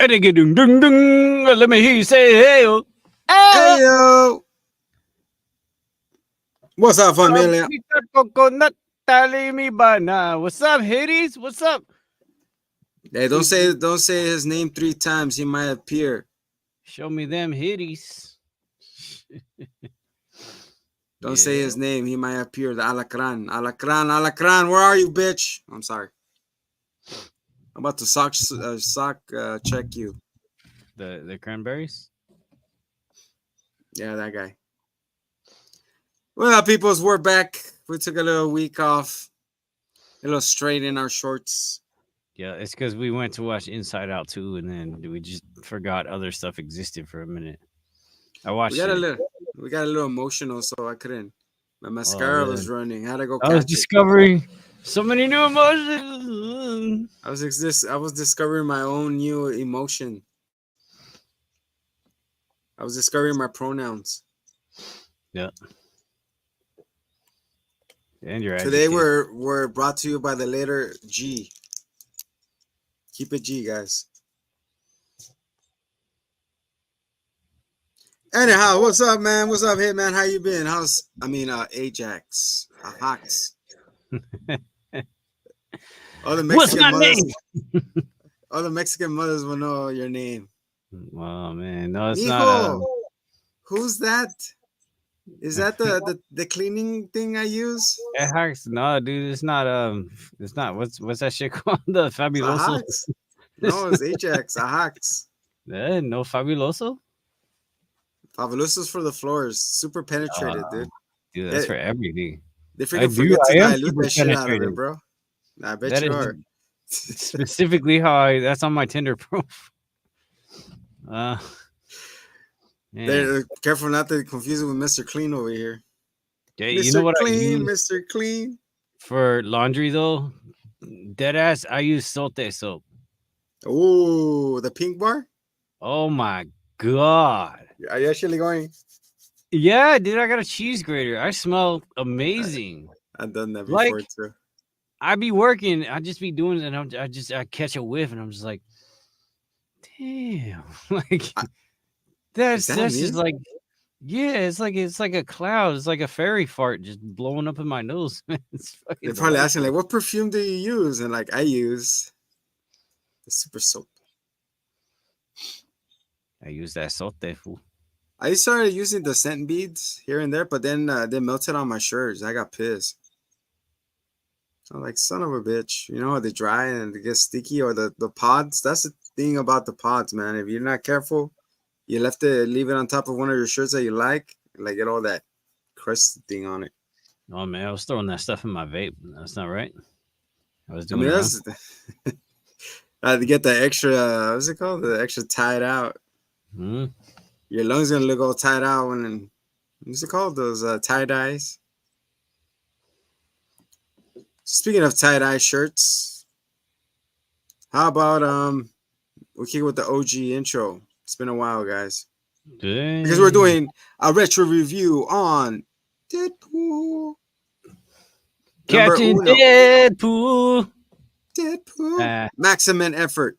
Dung dung dung. Let me hear you say hey. Hey Ah, yo, what's up, familia? Pampita coconut talimi bana. What's up, Hades? What's up? Hey, don't say his name 3 times. He might appear. Show me them Hades. Don't say Yeah. his name. He might appear. The alacran, alacran, alacran. Where are you, bitch? I'm sorry. I'm about to sock check you. The cranberries. Yeah, that guy. Well, peoples, we're back. We took a little week off. A little straight in our shorts. Yeah, it's because we went to watch Inside Out 2 and then we just forgot other stuff existed for a minute. I We watched got a it. little, we got a little emotional, so I couldn't. My Oh mascara was man. running. I had to go I was catch it. discovering so many new emotions. I was discovering my own new emotion. I was discovering my pronouns. Yeah. And you're Today adjective. we're brought to you by the letter G. Keep it G, guys. Anyhow, what's up, man? What's up, hey man? How you been? Ajax, Hawks. All the What's Mexican my mothers, name? all the Mexican mothers will know your name. Oh man, no, it's not. Mijo, who's that? Is that the cleaning thing I use? It hacks. No, dude, it's not. It's not. What's that shit called? The It's a fabuloso. Hawks. No, it's Ajax, a Hawks. No fabuloso. Fabulosos for the floors. Super Uh, penetrated, dude. dude, that's Yeah, for everything. they I freaking do. forget to I am dilute super the shit out of it, penetrated. bro. I bet That you is are. specifically how I. That's on my Tinder profile. Uh, man. They're careful not to confuse it with Mr. Clean over here. Yeah, you know Mr. what I Clean, use Mr. Clean. for laundry though? Dead ass. I use Sote soap. Oh, the pink bar? Oh my god. Are you actually going? Yeah, dude, I got a cheese grater. I smell I, amazing. I've done that Like before too. I be working, I just be doing it, and I catch a whiff, and I'm just like, damn, like I, is that that's just me? like, yeah, it's like a cloud, it's like a fairy fart just blowing up in my nose. Man. It's They're fucking probably asking, like, delightful. what perfume do you use? And, like, I use the super soap. I use that sote fool. I started using the scent beads here and there, but then they melted on my shirts. I got pissed. I'm like, son of a bitch. You know how they dry and they get sticky, or the pods? That's the thing about the pods, man. If you're not careful, leave it on top of one of your shirts that you like get all that crust thing on it. Oh man, I was throwing that stuff in my vape. That's not right. I was I doing mean, it wrong. that's I had to get the extra, what's it called? The extra tied out. Hmm. Your lungs gonna look all tied out what's it called? Those tie dyes. Speaking of tie dye shirts, how about we kick with the OG intro? It's been a while, guys, because we're Dang. doing a retro review on Deadpool number Catching uno. Deadpool. Deadpool. Ah. Maximum effort.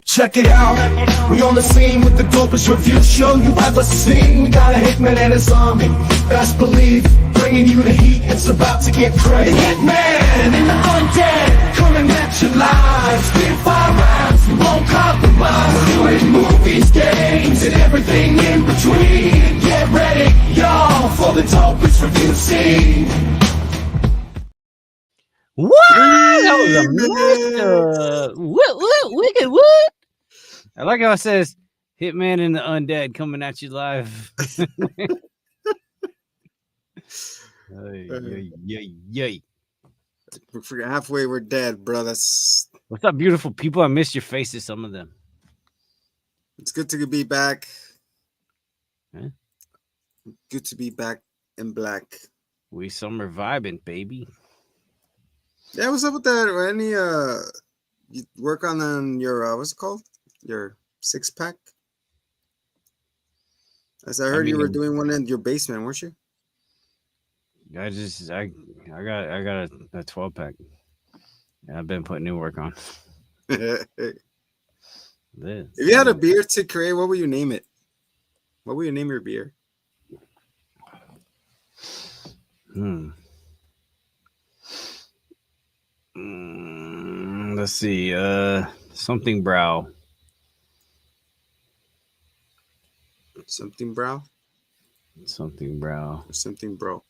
Check it out, we on the scene with the dopest review show you ever seen. We got a hitman and his army, best believe, bringing you the heat, it's about to get crazy. The hitman and the undead, coming at you live. Spit 5 rounds, we won't compromise. Doing movies, games, and everything in between. Get ready, y'all, for the dopest review scene. What? That was a Remix. mashup. What? Wicked what? I like how it says Hitman and the Undead coming at you live. Yay. We're halfway. We're dead, bro. That's What's up, beautiful people? I missed your faces, some of them. it's good to be back. Huh? Good to be back in black. We summer vibing, baby. Yeah, what's up with that? Any you work on your what's it called? Your 6-pack. As I heard you were doing one in your basement, weren't you? I got a 12-pack. I've been putting new work on. If This. you had a beer to create, what would you name it? What would you name your beer? Let's see. Something brow. Something brow Something brow. or something bro?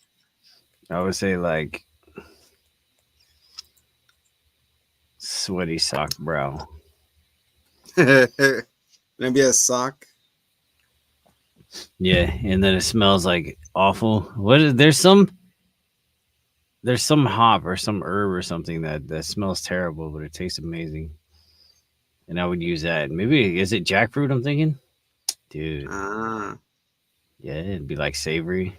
I would say like sweaty sock brow. Maybe a sock. Yeah, and then it smells like awful. What is there's some hop or some herb or something that smells terrible, but it tastes amazing. And I would use that. Maybe is it jackfruit? I'm thinking, dude. Ah. Yeah, it'd be like savory.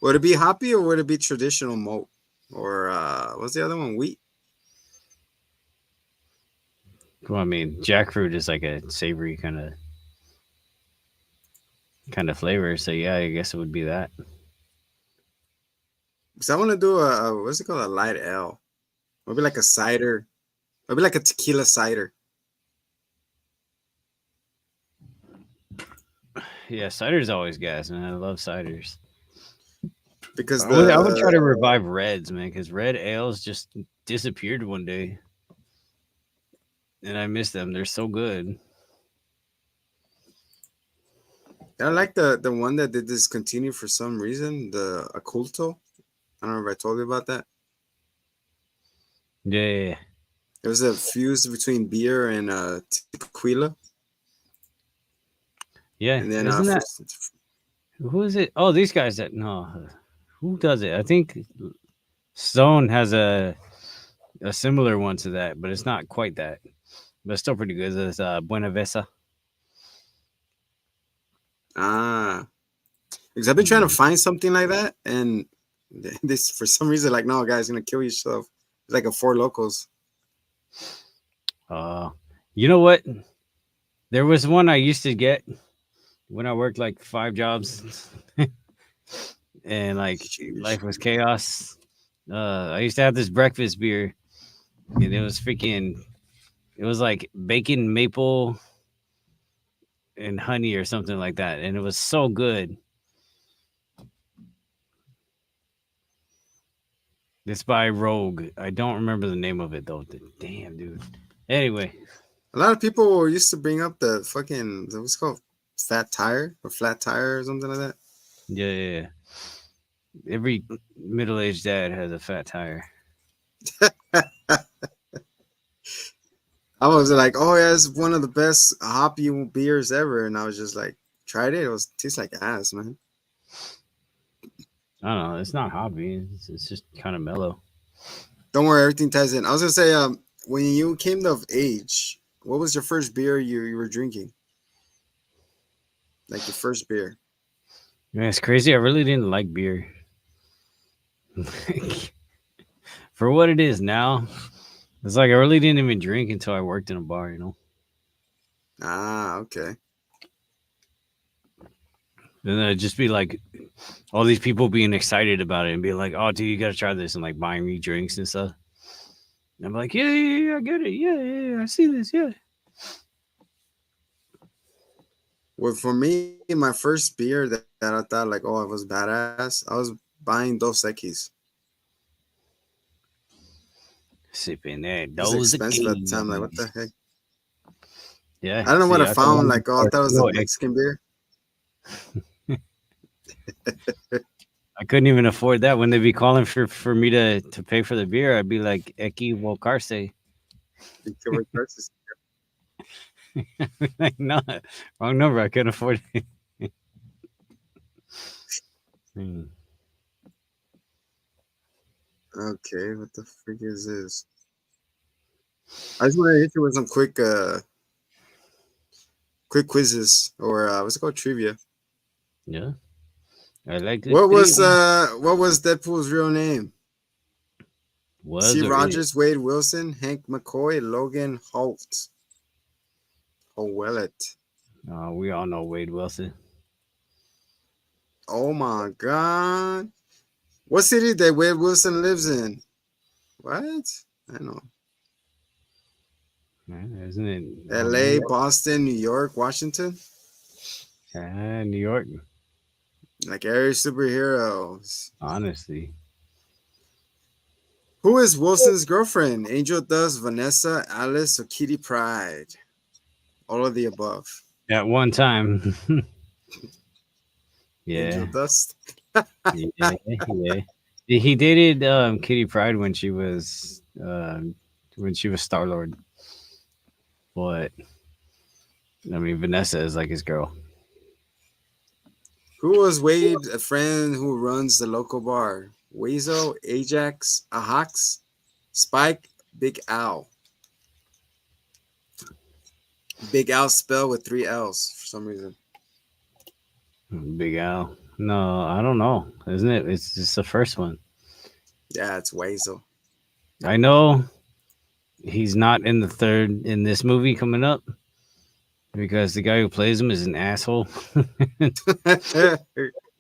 Would it be hoppy or would it be traditional malt? Or what's the other one? Wheat? Well, I mean, jackfruit is like a savory kind of flavor. So yeah, I guess it would be that. Because I want to do a what's it called? A light ale. Maybe like a cider. Maybe like a tequila cider. Yeah, cider's always gas, man. I love ciders. Because I would try to revive reds, man, because red ales just disappeared one day. And I miss them. They're so good. I like the one that they discontinued for some reason, the Oculto. I don't know if I told you about that. Yeah. It was a fuse between beer and tequila. Yeah. And then Isn't that who is it? Oh, these guys that no. Who does it? I think Stone has a similar one to that, but it's not quite that. But it's still pretty good. It's Buena Vesa. Because I've been trying to find something like that, and this for some reason, like, no, guys, gonna kill yourself. It's like a Four Locos. You know what? There was one I used to get when I worked like 5 jobs, and like life was chaos. I used to have this breakfast beer, and it was like bacon, maple, and honey or something like that, and it was so good. It's by Rogue. I don't remember the name of it though. Damn, dude. Anyway, a lot of people used to bring up the fucking what's it called, fat tire or flat tire or something like that. Yeah. Every middle-aged dad has a fat tire. I was like, oh yeah, it's one of the best hoppy beers ever, and I was just like, tried it. It tastes like ass, man. I don't know. It's not hoppy. It's just kind of mellow. Don't worry, everything ties in. I was gonna say, when you came of age, what was your first beer you were drinking? Like your first beer? Yeah, it's crazy. I really didn't like beer. For what it is now, it's like I really didn't even drink until I worked in a bar, you know? Ah, okay. And then it'd just be like all these people being excited about it and being like, oh, dude, you got to try this, and like buying me drinks and stuff. And I'm like, yeah, I get it. Yeah, I see this. Yeah. Well, for me, my first beer that I thought like, oh, it was badass, I was buying Dos Equis. Sipping that. It was expensive at the time. Like, what the heck? Yeah. I don't know what I found. Like, oh, I thought it was a Mexican beer. I couldn't even afford that. When they'd be calling for me to pay for the beer, I'd be like, Eki Wokarse. Like, no, wrong number. I couldn't afford it. Okay, what the freak is this? I just want to hit you with some quick quizzes, or what's it called, trivia. Yeah, I like it. What was Deadpool's real name? Was C. Rogers, Wade Wilson, Hank McCoy, Logan Holt. Oh, well it. We all know Wade Wilson. Oh my God. What city that Wade Wilson lives in? What? I know. Isn't it? L.A., Boston, New York, Washington. New York. Like every superheroes. Honestly, Who is Wilson's girlfriend? Angel Dust, Vanessa, Alice, or Kitty Pryde? All of the above. at one time. Angel Yeah, Dust. yeah, yeah. He dated Kitty Pryde when she was Star Lord, but I mean Vanessa is like his girl. Who was Wade, a friend who runs the local bar? Weasel, Ajax, Ahax, Spike, Big Al. Big Al spelled with 3 L's for some reason. Big Al. No, I don't know. Isn't it? It's just the first one. Yeah, it's Weasel. I know he's not in the third in this movie coming up because the guy who plays him is an asshole.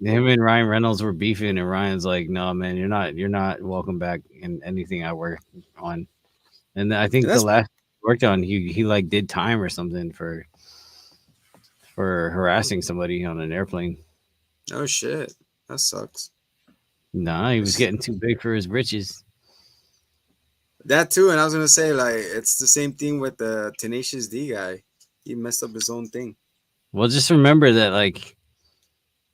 Him and Ryan Reynolds were beefing, and Ryan's like, "No, man, you're not welcome back in anything I work on." And I think the That's last he worked on, he like did time or something for harassing somebody on an airplane. oh shit. That sucks. Nah, he was getting too big for his britches. That too, and I was gonna say like it's the same thing with the Tenacious D guy. He messed up his own thing. Well, just remember that like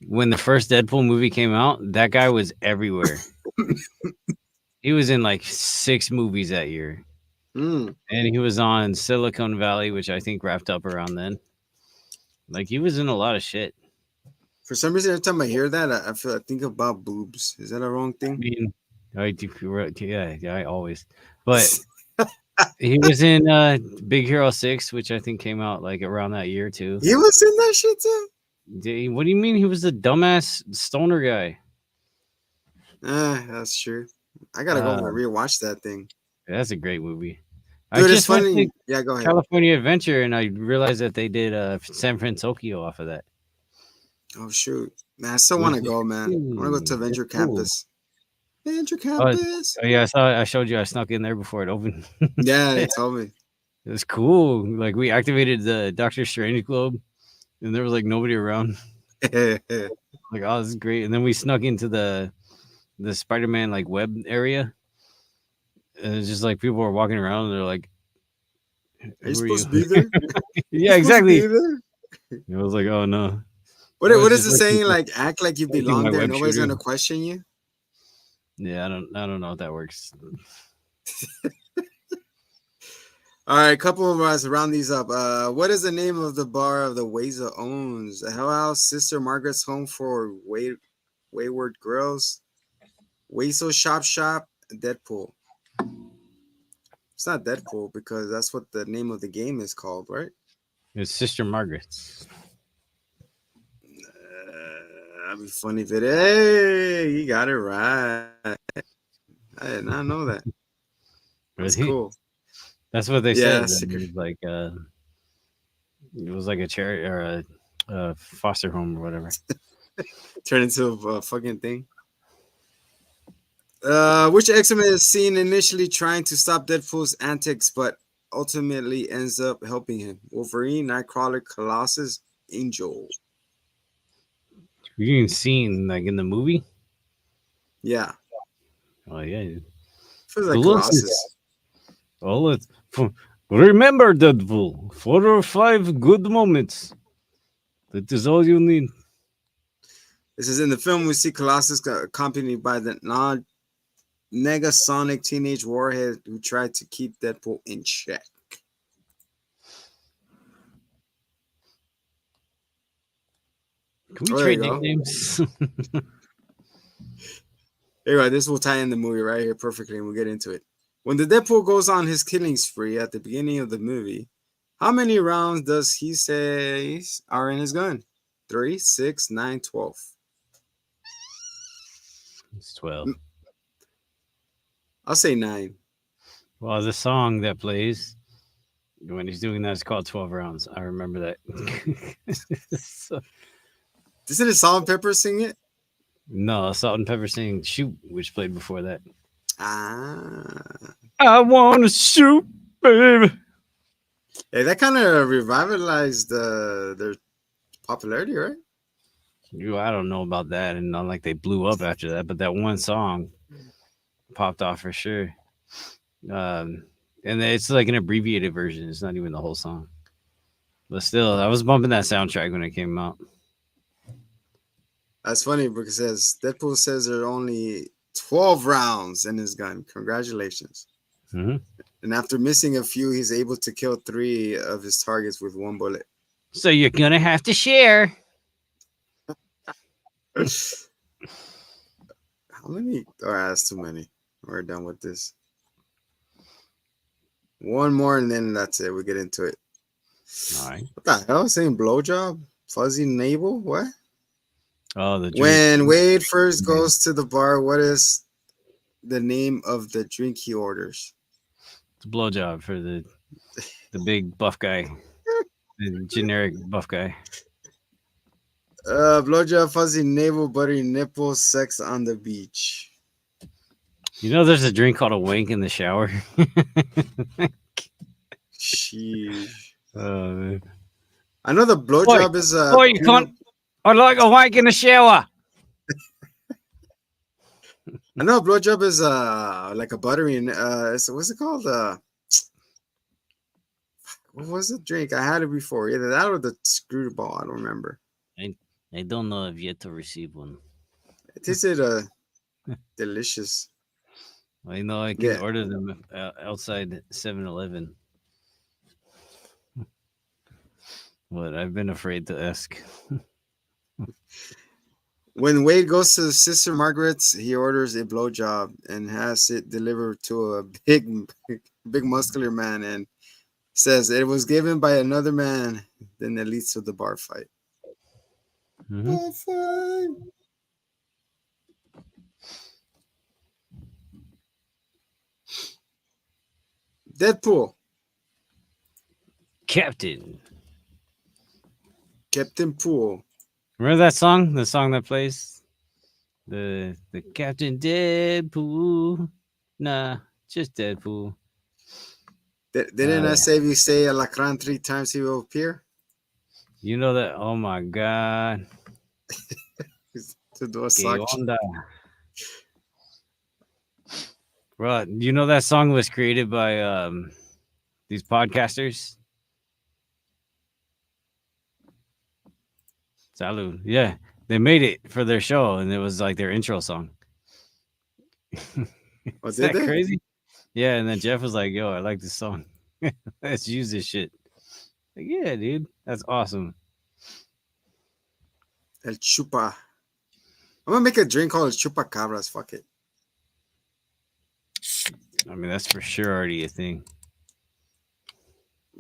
when the first Deadpool movie came out, that guy was everywhere. He was in like 6 movies that year. Mm. And he was on Silicon Valley, which I think wrapped up around then. Like he was in a lot of shit. For some reason, every time I hear that, I think about boobs. Is that a wrong I thing? mean, yeah, I always. But he was in Big Hero 6, which I think came out like around that year too. He was in that shit too. What do you mean he was the dumbass stoner guy? That's true. I gotta go Uh, rewatch that thing. that's a great movie. I Dude, it's just went to funny. Yeah, go ahead. California Adventure and I realized that they did San Francisco off of that. Oh shoot, man! I still It want was to go, man. I want to go to it's Avenger cool. Campus. Avenger Oh, Campus. oh yeah, I showed you. I snuck in there before it opened. Yeah, they It told me. was cool. Like we activated the Doctor Strange globe, and there was like nobody around. Like, oh, this is great. And then we snuck into the Spider-Man like web area, and it's just like people were walking around. And they're like, Are you "Who are you?" supposed to be there? Yeah, You supposed to be exactly. there? I was like, "Oh no." What I what was is just it saying? working, Like act like you working belong my there. web Nobody's shooter. gonna question you. Yeah, I don't know if that works. All right, couple of us round these up. What is the name of the bar of the Weza owns? The Hell House, Sister Margaret's Home for Wayward Girls, Weasel Shop, Deadpool. It's not Deadpool because that's what the name of the game is called, right? It's Sister Margaret's. That'd be funny if it. Hey, you got it right. I did not know that. That's Really? cool. That's what they Yeah, said. secret. It was like a charity or a foster home or whatever. Turn into a fucking thing. Which X-Men is seen initially trying to stop Deadpool's antics, but ultimately ends up helping him? Wolverine, Nightcrawler, Colossus, Angel. You even seen like in the movie? Yeah, Oh yeah, feels like Colossus. Colossus. All it. Remember Deadpool. 4 or 5 good moments. That is all you need. This is in the film. We see Colossus accompanied by the Negasonic teenage warhead who tried to keep Deadpool in check. Can we Oh, there you trade go. nicknames? Anyway, this will tie in the movie right here perfectly, and we'll get into it. When the Deadpool goes on his killing spree at the beginning of the movie, how many rounds does he say are in his gun? 3, 6, 9, 12. It's 12. I'll say 9. Well, the song that plays When he's doing that, it's called 12 rounds. I remember that. So, Isn't it Salt and Pepper sing it? no, Salt and Pepper singing Shoot, which played before that. Ah. I want to shoot, baby. Hey, that kind of revitalized their popularity, right? I don't know about that. And not like they blew up after that, but that one song popped off for sure. And it's like an abbreviated version. It's not even the whole song. But still, I was bumping that soundtrack when it came out. That's funny because it says Deadpool says there are only 12 rounds in his gun. Congratulations. Mm-hmm. And after missing a few, he's able to kill 3 of his targets with 1 bullet. So you're going to have to share. How many? Oh, that's too many. We're done with this. One more and then that's it. We get into it. All right. What the hell? Saying blowjob? Fuzzy navel? What? Oh, the drink. When Wade first goes to the bar, what is the name of the drink he orders? It's a blowjob for the big buff guy. The generic buff guy. Blowjob, fuzzy navel, buttery nipples, sex on the beach. You know, there's a drink called a wank in the shower. Sheesh. Man. I know the blowjob is Oh, you can't. I like a wank in the shower. I know blowjob is like a buttery. What's it called? What was the drink? I had it before. Either that or the screwball. I don't remember. I don't know. I've yet to receive one. It tasted delicious. I know I can order them outside 7-Eleven. But I've been afraid to ask. When Wade goes to Sister Margaret's, he orders a blowjob and has it delivered to a big muscular man and says it was given by another man. Then it leads to the bar fight. Mm-hmm. Bar fight. Deadpool. Captain Pool. Remember that song? The song that plays? The Captain Deadpool. Nah, just Deadpool. Didn't I say if you say Alacran 3 times he will appear? You know that? Oh my God. To do a suction. Bro, you know that song was created by these podcasters? Salud. Yeah, they made it for their show, and it was like their intro song. Is that crazy? Yeah, and then Jeff was like, "Yo, I like this song. Let's use this shit." Like, yeah, dude, that's awesome. El Chupa. I'm gonna make a drink called El Chupa Cabras. Fuck it. I mean, that's for sure already a thing.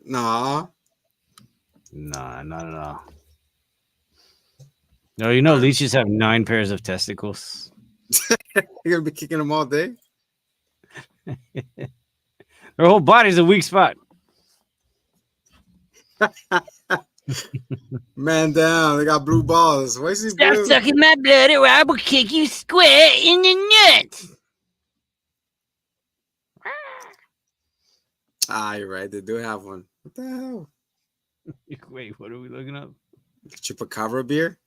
Nah, not at all. No, you know, leeches have 9 pairs of testicles. You're gonna be kicking them all day. Their whole body's a weak spot. Man down, they got blue balls. Why is he blue? Stop sucking my blood or I will kick you square in the nuts. Ah, you're right. They do have one. What the hell? Wait, what are we looking up? Chupacabra beer?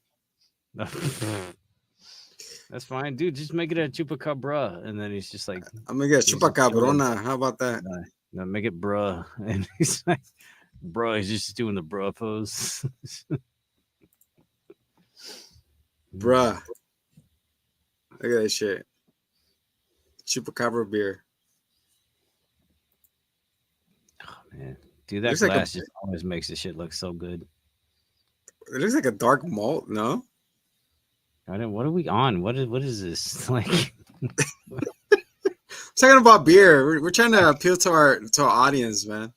That's fine, dude. Just make it a chupacabra, and then he's just like, I'm gonna get a chupacabrona. How about that? No, make it bruh, and he's like, bruh. He's just doing the bruh pose. Bruh. Look at that shit. Chupacabra beer. Oh man, dude, that Looks glass like just always makes the shit look so good. It looks like a dark malt, no? What are we on? What is this like? Talking about beer. We're trying to appeal to our audience, man.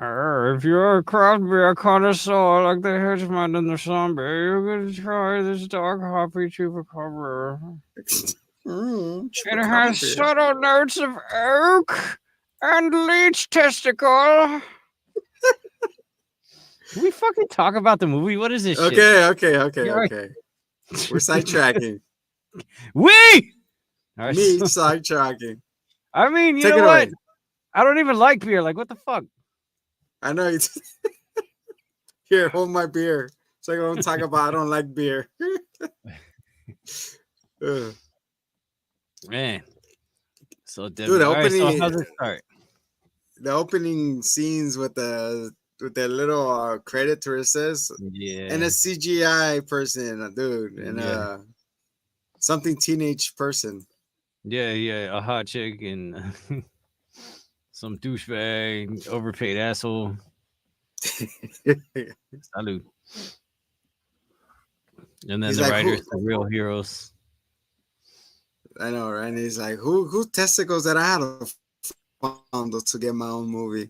If you're a craft beer connoisseur like the Hitchman and the Zombie, you're gonna try this dark hoppy chupacabra. It has subtle notes of oak and leech testicle. Can we fucking talk about the movie? What is this shit? Okay. We're sidetracking. We. All right, Me so- sidetracking. I mean, you Take know it what? away. I don't even like beer. Like, what the fuck? I know you. Here, hold my beer. So I don't talk about. I don't like beer. Ugh. Man. So, Dude, all right, so how's it start? the opening scenes with the little credit where it says Yeah. and a CGI person, dude, and Yeah. something teenage person. Yeah, a hot chick and some douchebag, overpaid asshole. Salute. And then He's the like, writers, who? the real heroes. I know, right? And he's like, who testicles that I had to get my own movie?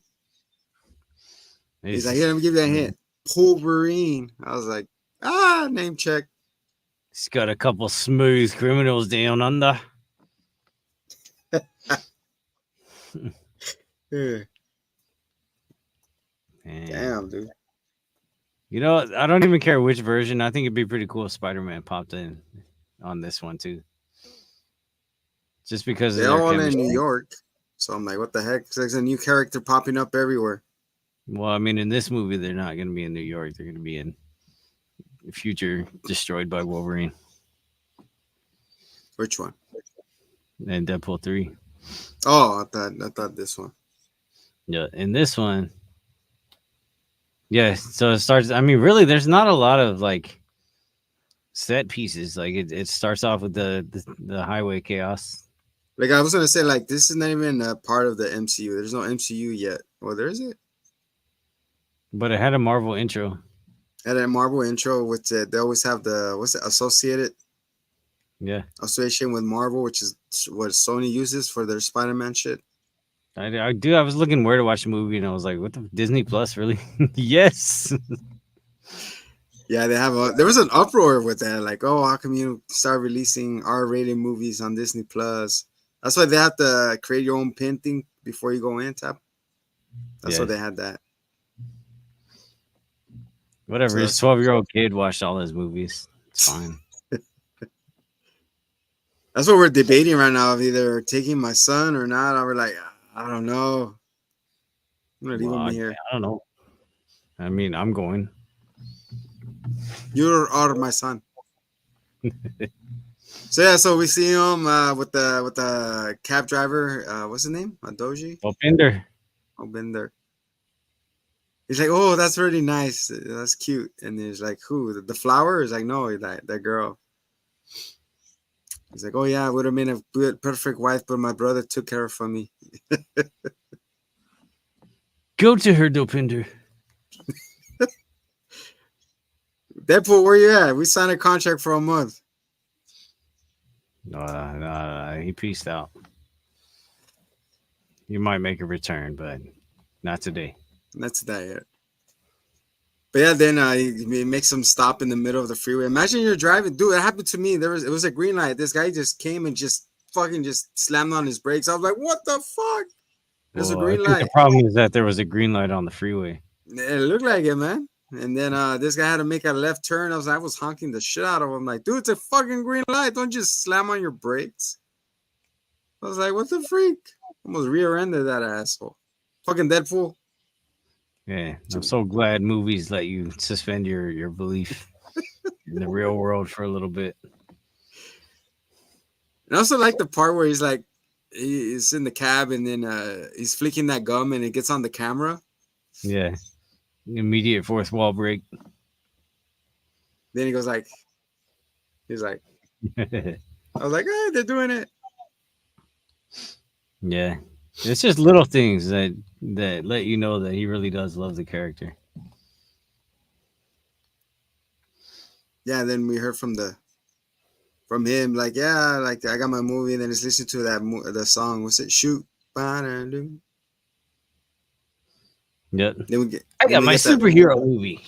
He's like, here, let me give you a hint. Wolverine. I was like, name check. He's got a couple smooth criminals down under. Yeah. And, Damn, dude. you know, I don't even care which version. I think it'd be pretty cool if Spider-Man popped in on this one too. Just because They're of their all in chemistry. New York. So I'm like, what the heck? There's a new character popping up everywhere. Well, I mean, in this movie, they're not going to be in New York. They're going to be in the future destroyed by Wolverine Which one? and Deadpool 3. Oh, I thought this one. Yeah, in this one, yeah. So it starts. I mean, really, there's not a lot of like set pieces. Like it starts off with the highway chaos. Like I was gonna say, like this is not even a part of the MCU. There's no MCU yet. Well, there is it. But it had a Marvel intro. And a Marvel intro, which they always have the association with Marvel, which is what Sony uses for their Spider-Man shit. I do. I was looking where to watch the movie, and I was like, "What the Disney Plus? Really? Yes." Yeah, they have there was an uproar with that, like, oh, how come you start releasing R-rated movies on Disney Plus? That's why they have to create your own pin thing before you go in, tap. That's why they had that. Whatever. His 12-year-old kid watched all his movies. It's fine. That's what we're debating right now, of either taking my son or not. We're like, I don't know. I'm gonna leave him here. I don't know. I mean, I'm going. You are my son. So yeah, so we see him with the cab driver. What's his name? Doji? Bender. He's like, oh, that's really nice. That's cute. And he's like, who? The flower? He's like, no, that girl. He's like, oh yeah, I would have been a good, perfect wife, but my brother took care of me. Go to her, Dopinder. Deadpool, where you at? We signed a contract for a month. He peaced out. You might make a return, but not today. That's that yet. But yeah, then he makes him stop in the middle of the freeway. Imagine you're driving, dude. It happened to me. It was a green light. This guy just came and just fucking slammed on his brakes. I was like, what the fuck? There's a green light. The problem is that there was a green light on the freeway. It looked like it, man. And then this guy had to make a left turn. I was honking the shit out of him. Like, dude, it's a fucking green light. Don't just slam on your brakes. I was like, what the freak? Almost rear-ended that asshole. Fucking Deadpool. Yeah, I'm so glad movies let you suspend your belief in the real world for a little bit. And I also like the part where he's like, he's in the cab and then he's flicking that gum and it gets on the camera. Yeah. Immediate fourth wall break. Then he's like, I was like, hey, they're doing it. Yeah. It's just little things that let you know that he really does love the character. Yeah, then we heard from him, like, yeah, like I got my movie, and then he's listening to the song. What's it? Shoot. Yep. Then I got my superhero movie.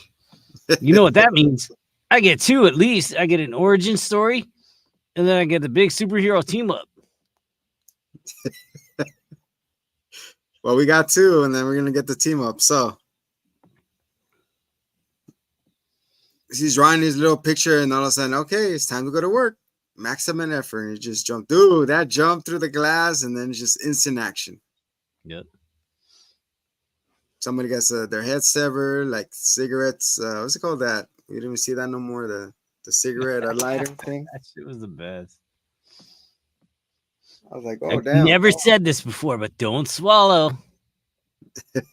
You know what that means? I get two at least. I get an origin story, and then I get the big superhero team up. Well, we got two, and then we're gonna get the team up. So he's drawing his little picture, and all of a sudden, okay, it's time to go to work. Maximum effort, and he just jumped. Dude, that jump through the glass, and then just instant action. Yep. Somebody gets their head severed, like cigarettes. What's it called? That we didn't even see that no more. The cigarette lighter thing. That shit was the best. I was like, oh I've damn. never said this before, but don't swallow. Can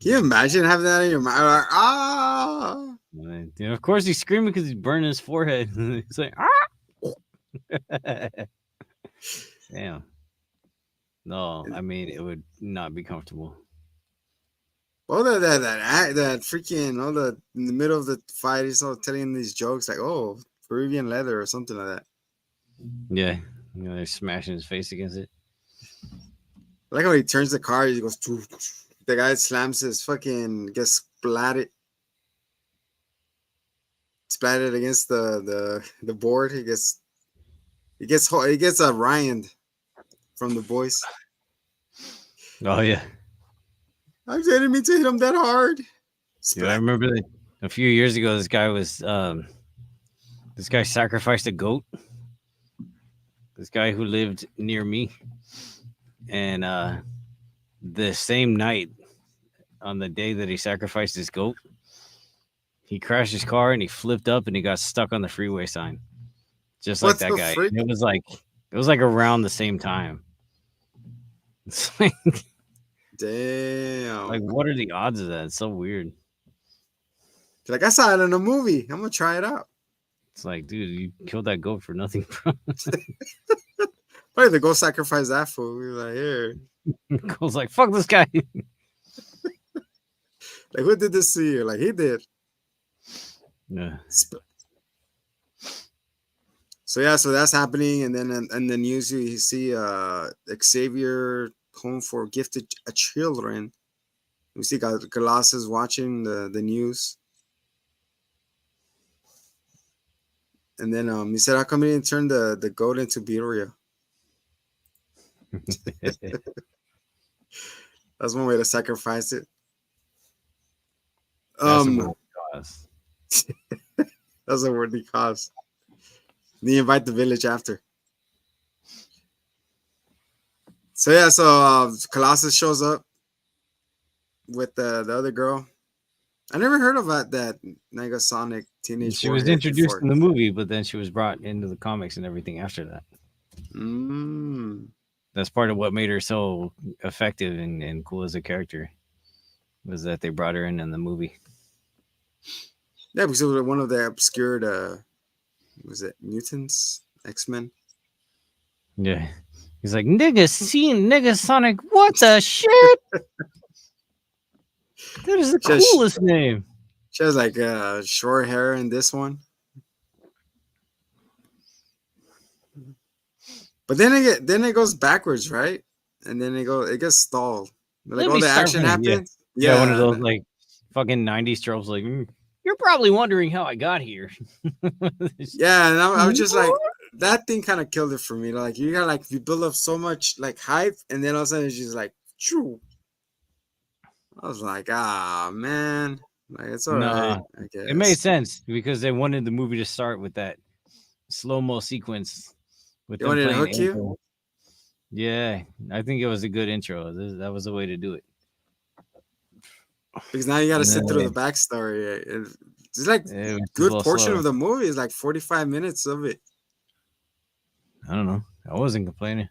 you imagine having that in your mind? Like, ah. And, you know, of course, he's screaming because he's burning his forehead. He's like, ah. Damn. No, I mean, it would not be comfortable. Oh, that freaking in the middle of the fight, he's all telling him these jokes like, oh, Peruvian leather or something like that. Yeah, you know, they're smashing his face against it. I like how he turns the car, he goes, the guy slams his fucking, gets splatted against the board. He gets a Ryan from The Boys. Oh yeah, I didn't mean to hit him that hard. yeah. I remember that a few years ago. This guy sacrificed a goat. This guy who lived near me, and the same night, on the day that he sacrificed his goat, he crashed his car and he flipped up and he got stuck on the freeway sign, just like that guy. It was like around the same time. It's like, damn. Like, what are the odds of that? It's so weird. Like, I saw it in a movie. I'm gonna try it out. It's like, dude, you killed that goat for nothing, bro. Probably the go sacrifice that fool. We were like, here. Goat's like, fuck this guy. Like, who did this to you? Like, he did. Yeah. So yeah, so that's happening, and then in the news you see Xavier home for gifted children. We see Colossus watching the news, and then he said, "How come he didn't turn the goat into birria?" That's one way to sacrifice it. That's a worthy cause. That's a worthy cause. They invite the village after. So yeah, so Colossus shows up with the other girl. I never heard of that Negasonic teenage. She was introduced in the movie, but then she was brought into the comics and everything after that. That's part of what made her so effective and cool as a character, was that they brought her in the movie. Yeah, because it was one of the obscured, was it mutants, X-Men? Yeah, he's like, nigga Sonic, what the shit? That is the coolest name. She has like short hair in this one. But then it goes backwards, right? And then it gets stalled. Like all the action happens. Yeah, one of those like fucking 90s tropes. Like, you're probably wondering how I got here. Yeah, and I was just like, that thing kind of killed it for me. Like, you got you build up so much like hype, and then all of a sudden it's just like, true. I was like, man, like it's all right. I guess it made sense because they wanted the movie to start with that slow-mo sequence. They wanted to hook you? Yeah, I think it was a good intro. That was the way to do it. Because now you got to sit through the backstory. It's like a good portion of the movie is like 45 minutes of it. I don't know. I wasn't complaining.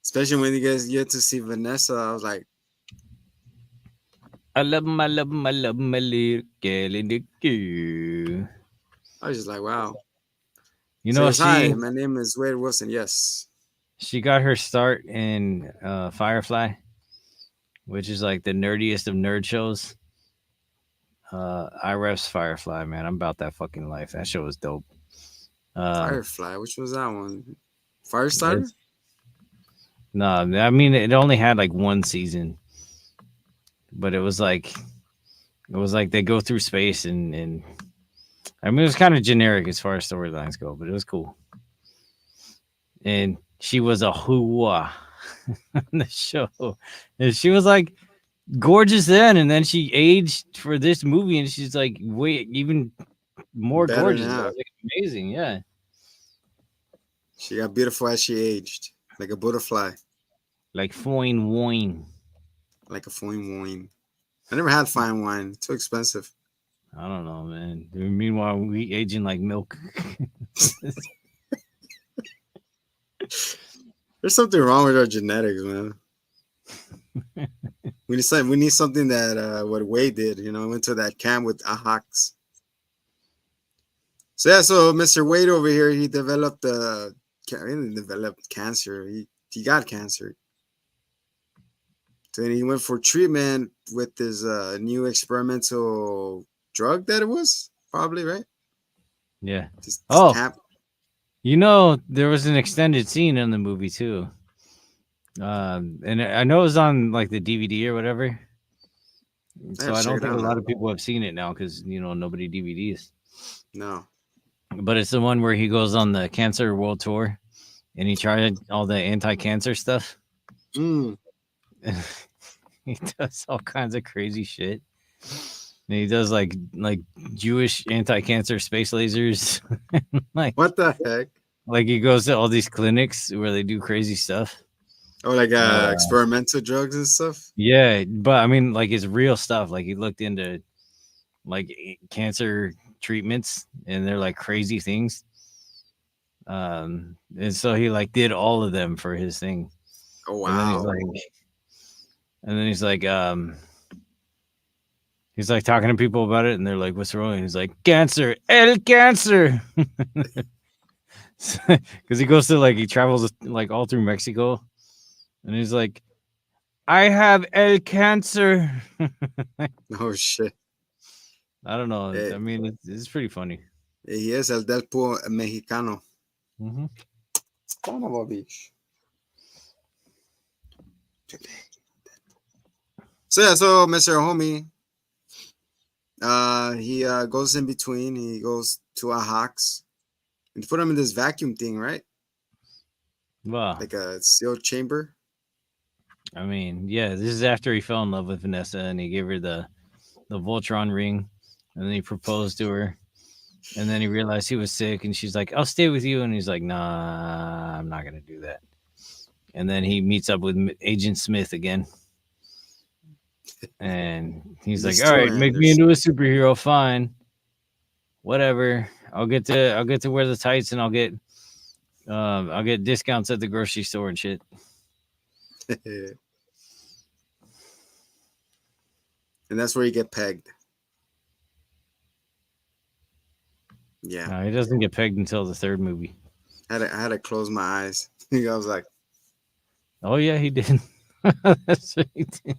Especially when you guys get to see Vanessa. I was like, I love my little girl in the queue. I was just like, wow. You know, hi, my name is Wade Wilson. Yes. She got her start in Firefly, which is like the nerdiest of nerd shows. I reps Firefly, man. I'm about that fucking life. That show was dope. Firefly, which was that one? Firestarter? No, I mean it only had like one season, but it was like they go through space and I mean it was kind of generic as far as storylines go, but it was cool. And she was a hooah on the show, and she was like gorgeous then, and then she aged for this movie, and she's like way even more Better gorgeous. now. I was like, amazing, yeah. She got beautiful as she aged, like a butterfly, Like fine wine. like a fine wine. I never had fine wine. Too expensive. I don't know, man. Meanwhile, we aging like milk. There's something wrong with our genetics, man. We need something that what Wade did. Went to that camp with Ajax. So yeah, so Mr. Wade over here, he developed he didn't develop cancer. He got cancer. So then he went for treatment with this new experimental drug that it was probably right. Yeah. This Oh. camp. There was an extended scene in the movie too. And I know it was on like the DVD or whatever. So I don't think a lot of people have seen it now because nobody DVDs. No. But it's the one where he goes on the cancer world tour and he tried all the anti-cancer stuff. Mm. He does all kinds of crazy shit. And he does like Jewish anti-cancer space lasers. Like What the heck? Like he goes to all these clinics where they do crazy stuff. Oh, like experimental drugs and stuff? Yeah, but I mean, like it's real stuff. Like he looked into like cancer treatments, and they're like crazy things. And so he like did all of them for his thing. Oh wow! And then he's like, he's like talking to people about it, and they're like, "What's wrong?" And he's like, "Cancer, el cancer." Because he goes to he travels like all through Mexico. And he's like, I have el cancer. Oh, shit. I don't know. I mean, it's pretty funny. He is el Deadpool Mexicano. Mm-hmm. Son of a bitch. So, yeah, so Mr. Homie, he goes in between. He goes to Ajax. And put him in this vacuum thing, right? Wow. Like a sealed chamber. I mean, yeah, this is after he fell in love with Vanessa and he gave her the Voltron ring, and then he proposed to her, and then he realized he was sick, and she's like, I'll stay with you, and he's like, nah, I'm not gonna do that. And then he meets up with Agent Smith again, and he's like, all right, make me into a superhero, fine, whatever. I'll get to wear the tights, and I'll get discounts at the grocery store and shit. And that's where you get pegged. Yeah. No, he doesn't get pegged until the third movie. I had to close my eyes. I was like, oh yeah, he did. That's what he did.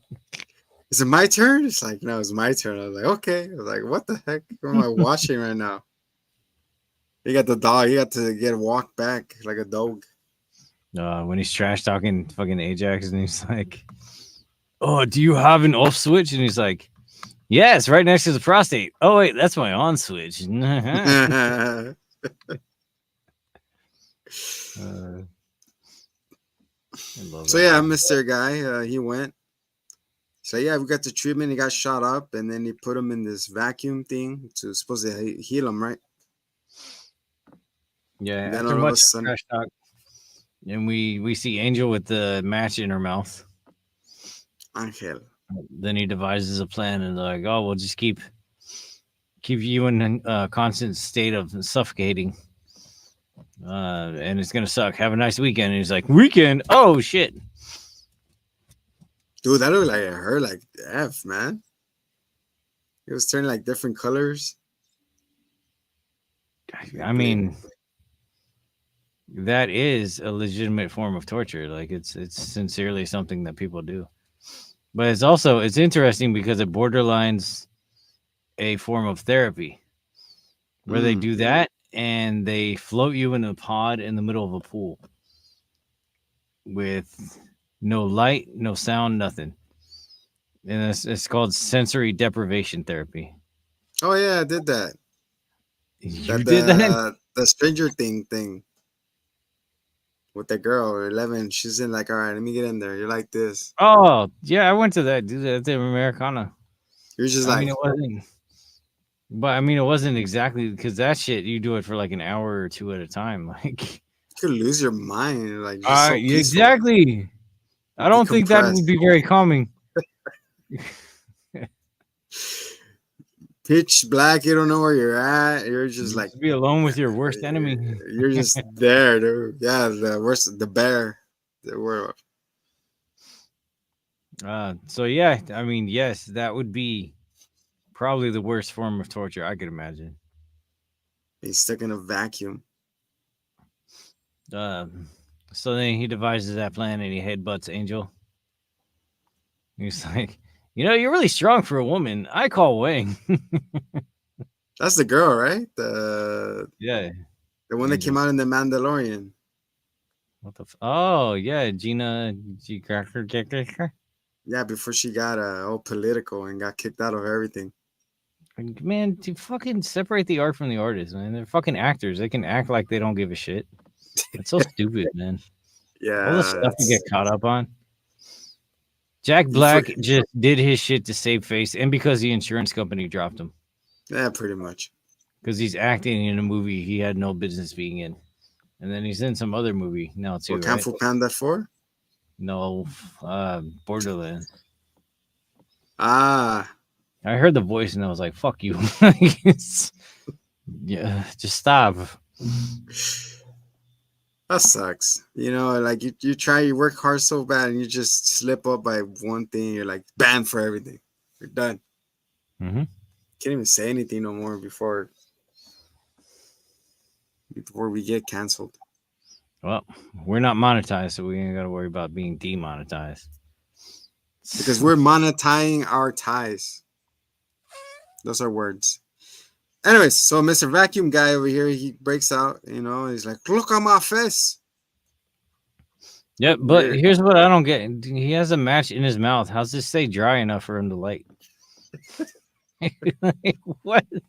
Is it my turn? It's like, no, it's my turn. I was like, okay. I was like, what the heck am I watching right now? You got the dog. You got to get walked back like a dog. When he's trash talking fucking Ajax, and he's like, oh, do you have an off switch? And he's like, yeah, it's right next to the prostate. Oh, wait, that's my on switch. So, yeah, Mr. Guy, he went. So, yeah, we got the treatment. He got shot up, and then he put him in this vacuum thing to supposed to heal him, right? Yeah, and after much trash talk, and we see Angel with the match in her mouth. Angel. Then he devises a plan, and they're like, oh, we'll just keep you in a constant state of suffocating. And it's going to suck. Have a nice weekend. And he's like, weekend? Oh, shit. Dude, that looked like it hurt like F, man. It was turning like different colors. I mean, that is a legitimate form of torture. Like it's sincerely something that people do. But it's interesting because it borderlines a form of therapy where they do that and they float you in a pod in the middle of a pool with no light, no sound, nothing. And it's called sensory deprivation therapy. Oh, yeah, I did that. You did that? The Stranger Thing. with the girl, 11. She's in like, all right, let me get in there. You're like this. Oh, yeah, I went to that, dude. At the Americana. You're just I mean, like, it wasn't, but I mean, it wasn't exactly because that shit you do it for like an hour or two at a time. Like, you could lose your mind. Like, you're just so peaceful. exactly. I don't think that would Decompressed. be very calming. Pitch black. You don't know where you're at. You're just like, Just be alone with your worst enemy. you're just there, dude. Yeah, the worst, the bear. The world. So yeah, I mean, yes, that would be probably the worst form of torture I could imagine. He's stuck in a vacuum. So then he devises that plan and he headbutts Angel. He's like, you're really strong for a woman. I call Wang. That's the girl, right? Yeah. The one that came out in The Mandalorian. What the? Oh yeah, Gina G. Cracker. Yeah, before she got all political and got kicked out of everything. Man, to fucking separate the art from the artist, man. They're fucking actors. They can act like they don't give a shit. It's so stupid, man. Yeah. All the stuff to get caught up on. Jack Black just did his shit to save face, and because the insurance company dropped him. Yeah, pretty much. Because he's acting in a movie he had no business being in. And then he's in some other movie now too. What Kung Fu Panda 4? No, Borderlands. Ah. I heard the voice and I was like, fuck you. Yeah, just stop. That sucks. Like you work hard so bad and you just slip up by one thing. You're like banned for everything. You're done. Mm-hmm. Can't even say anything no more before we get canceled. Well, we're not monetized, so we ain't got to worry about being demonetized. Because we're monetizing our ties. Those are words. Anyways, so Mr. Vacuum guy over here, he breaks out, he's like, look at my face. Yep, but here's what I don't get. He has a match in his mouth. How's this stay dry enough for him to light? Like, what? I'm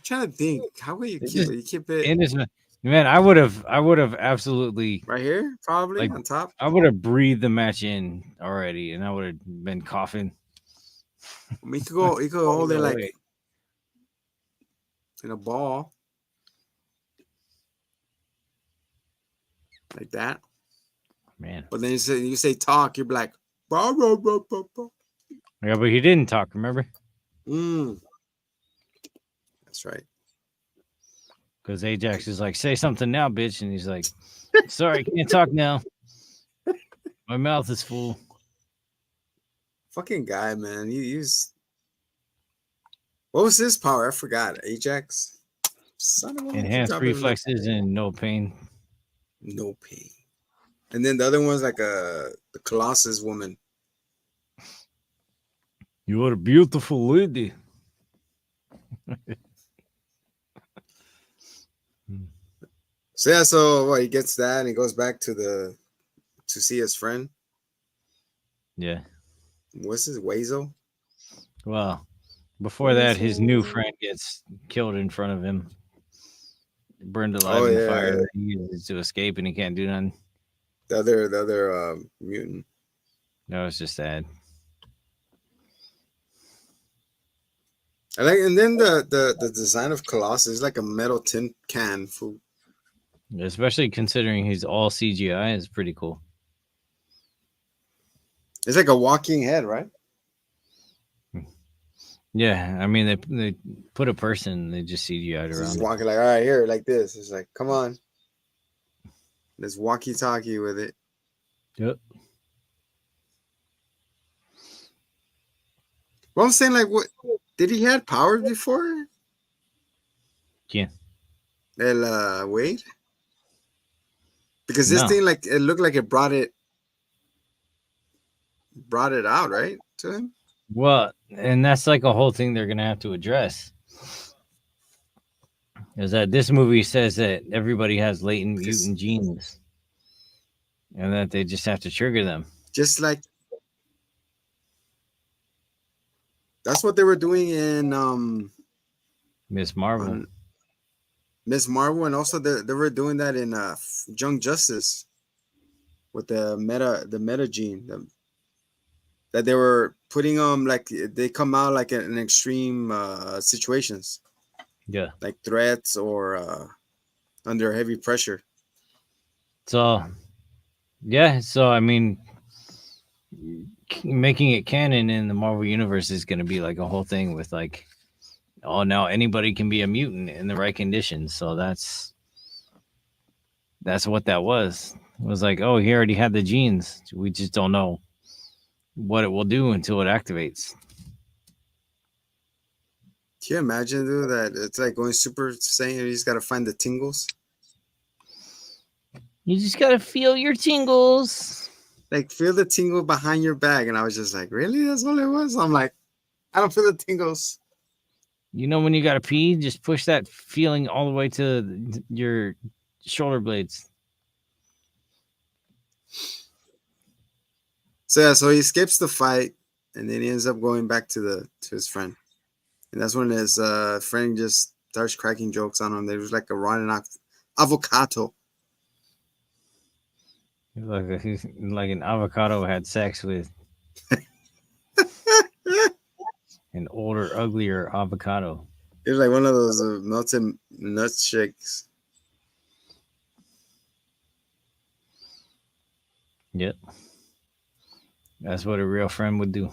trying to think. How will you keep it? You keep it in his mouth. Man, I would have absolutely right here, probably like, on top. I would have breathed the match in already, and I would have been coughing. I mean, you could hold it like in a ball, like that. Man, but then you say talk, you're like, bah, bah, bah, bah, bah. Yeah, but he didn't talk. Remember? That's right. Because Ajax is like, say something now, bitch. And he's like, sorry, can't talk now. My mouth is full. Fucking guy, man. He's. What was his power? I forgot. Ajax. Son of a enhanced reflexes and no pain. No pain. And then the other one's like the Colossus woman. You are a beautiful lady. So yeah, so he gets that and he goes back to see his friend. Yeah. What's his Wazo? Well, before that, his new friend gets killed in front of him. Burned alive in the fire that he uses to escape, and he can't do nothing. The other mutant. No, it's just sad. I like, and then the design of Colossus is like a metal tin can food. Especially considering he's all CGI, is pretty cool. It's like a walking head, right? Yeah, I mean they put a person, they just CGI'd around. He's walking like, all right, here, like this. It's like, come on. There's walkie-talkie with it. Yep. Well, I'm saying, like, what did he had powers before? Yeah. Wait. Because this thing, like, it looked like it brought it out, right, to him. Well, and that's like a whole thing they're gonna have to address. Is that this movie says that everybody has latent mutant genes, and that they just have to trigger them. Just like that's what they were doing in Miss Marvel. Miss Marvel, and also they were doing that in Young Justice with the meta gene that they were putting like they come out like in extreme situations Yeah. like threats or under heavy pressure. So yeah. So I mean, making it canon in the Marvel universe is going to be like a whole thing with like, oh, now anybody can be a mutant in the right conditions. So that's what that was. It was like, oh, he already had the genes. We just don't know what it will do until it activates. Can you imagine, dude, that it's like going Super Saiyan and you just gotta find the tingles? You just gotta feel your tingles. Like feel the tingle behind your bag. And I was just like, really? That's all it was? I'm like, I don't feel the tingles. You know when you gotta pee, just push that feeling all the way to your shoulder blades. So yeah, so he skips the fight and then he ends up going back to his friend. And that's when his friend just starts cracking jokes on him. There was like a rotten avocado. Like an avocado had sex with an older, uglier avocado. It was like one of those melted nut shakes. Yep. That's what a real friend would do.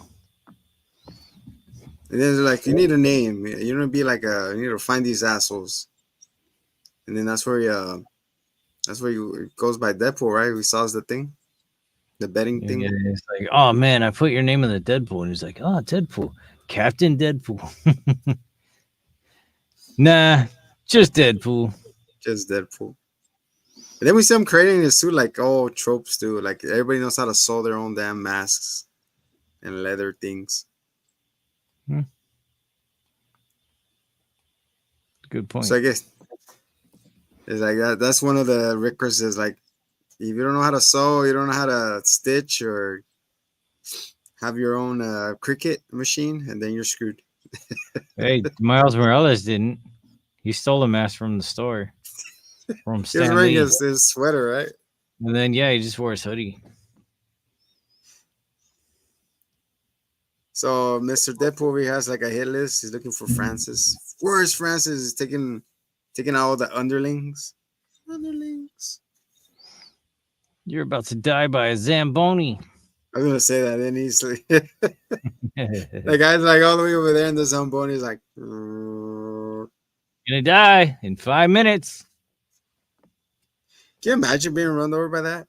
And then they're like, you need a name. You don't be like you need to find these assholes. And then that's where he goes by Deadpool, right? He solves the thing, the betting thing. Yeah, it's like, oh man, I put your name in the Deadpool, and he's like, oh, Deadpool, Captain Deadpool. Nah, just Deadpool. Just Deadpool. And then we see him creating his suit like tropes too. Like everybody knows how to sew their own damn masks and leather things. Good point. So I guess it's like that's one of the Rickers is like, if you don't know how to sew, you don't know how to stitch or have your own cricket machine, and then you're screwed. Hey, Miles Morales didn't. He stole a mask from the store from He was Stan wearing Lee. his sweater, right? And then yeah, he just wore his hoodie. So Mr. Deadpool, he has like a hit list. He's looking for Francis. Where's Francis? He's taking out all the underlings. Underlings. You're about to die by a Zamboni. I was gonna say that. Then he's like, the guy's like all the way over there in the Zamboni. He's like, Gonna die in 5 minutes. can you imagine being run over by that?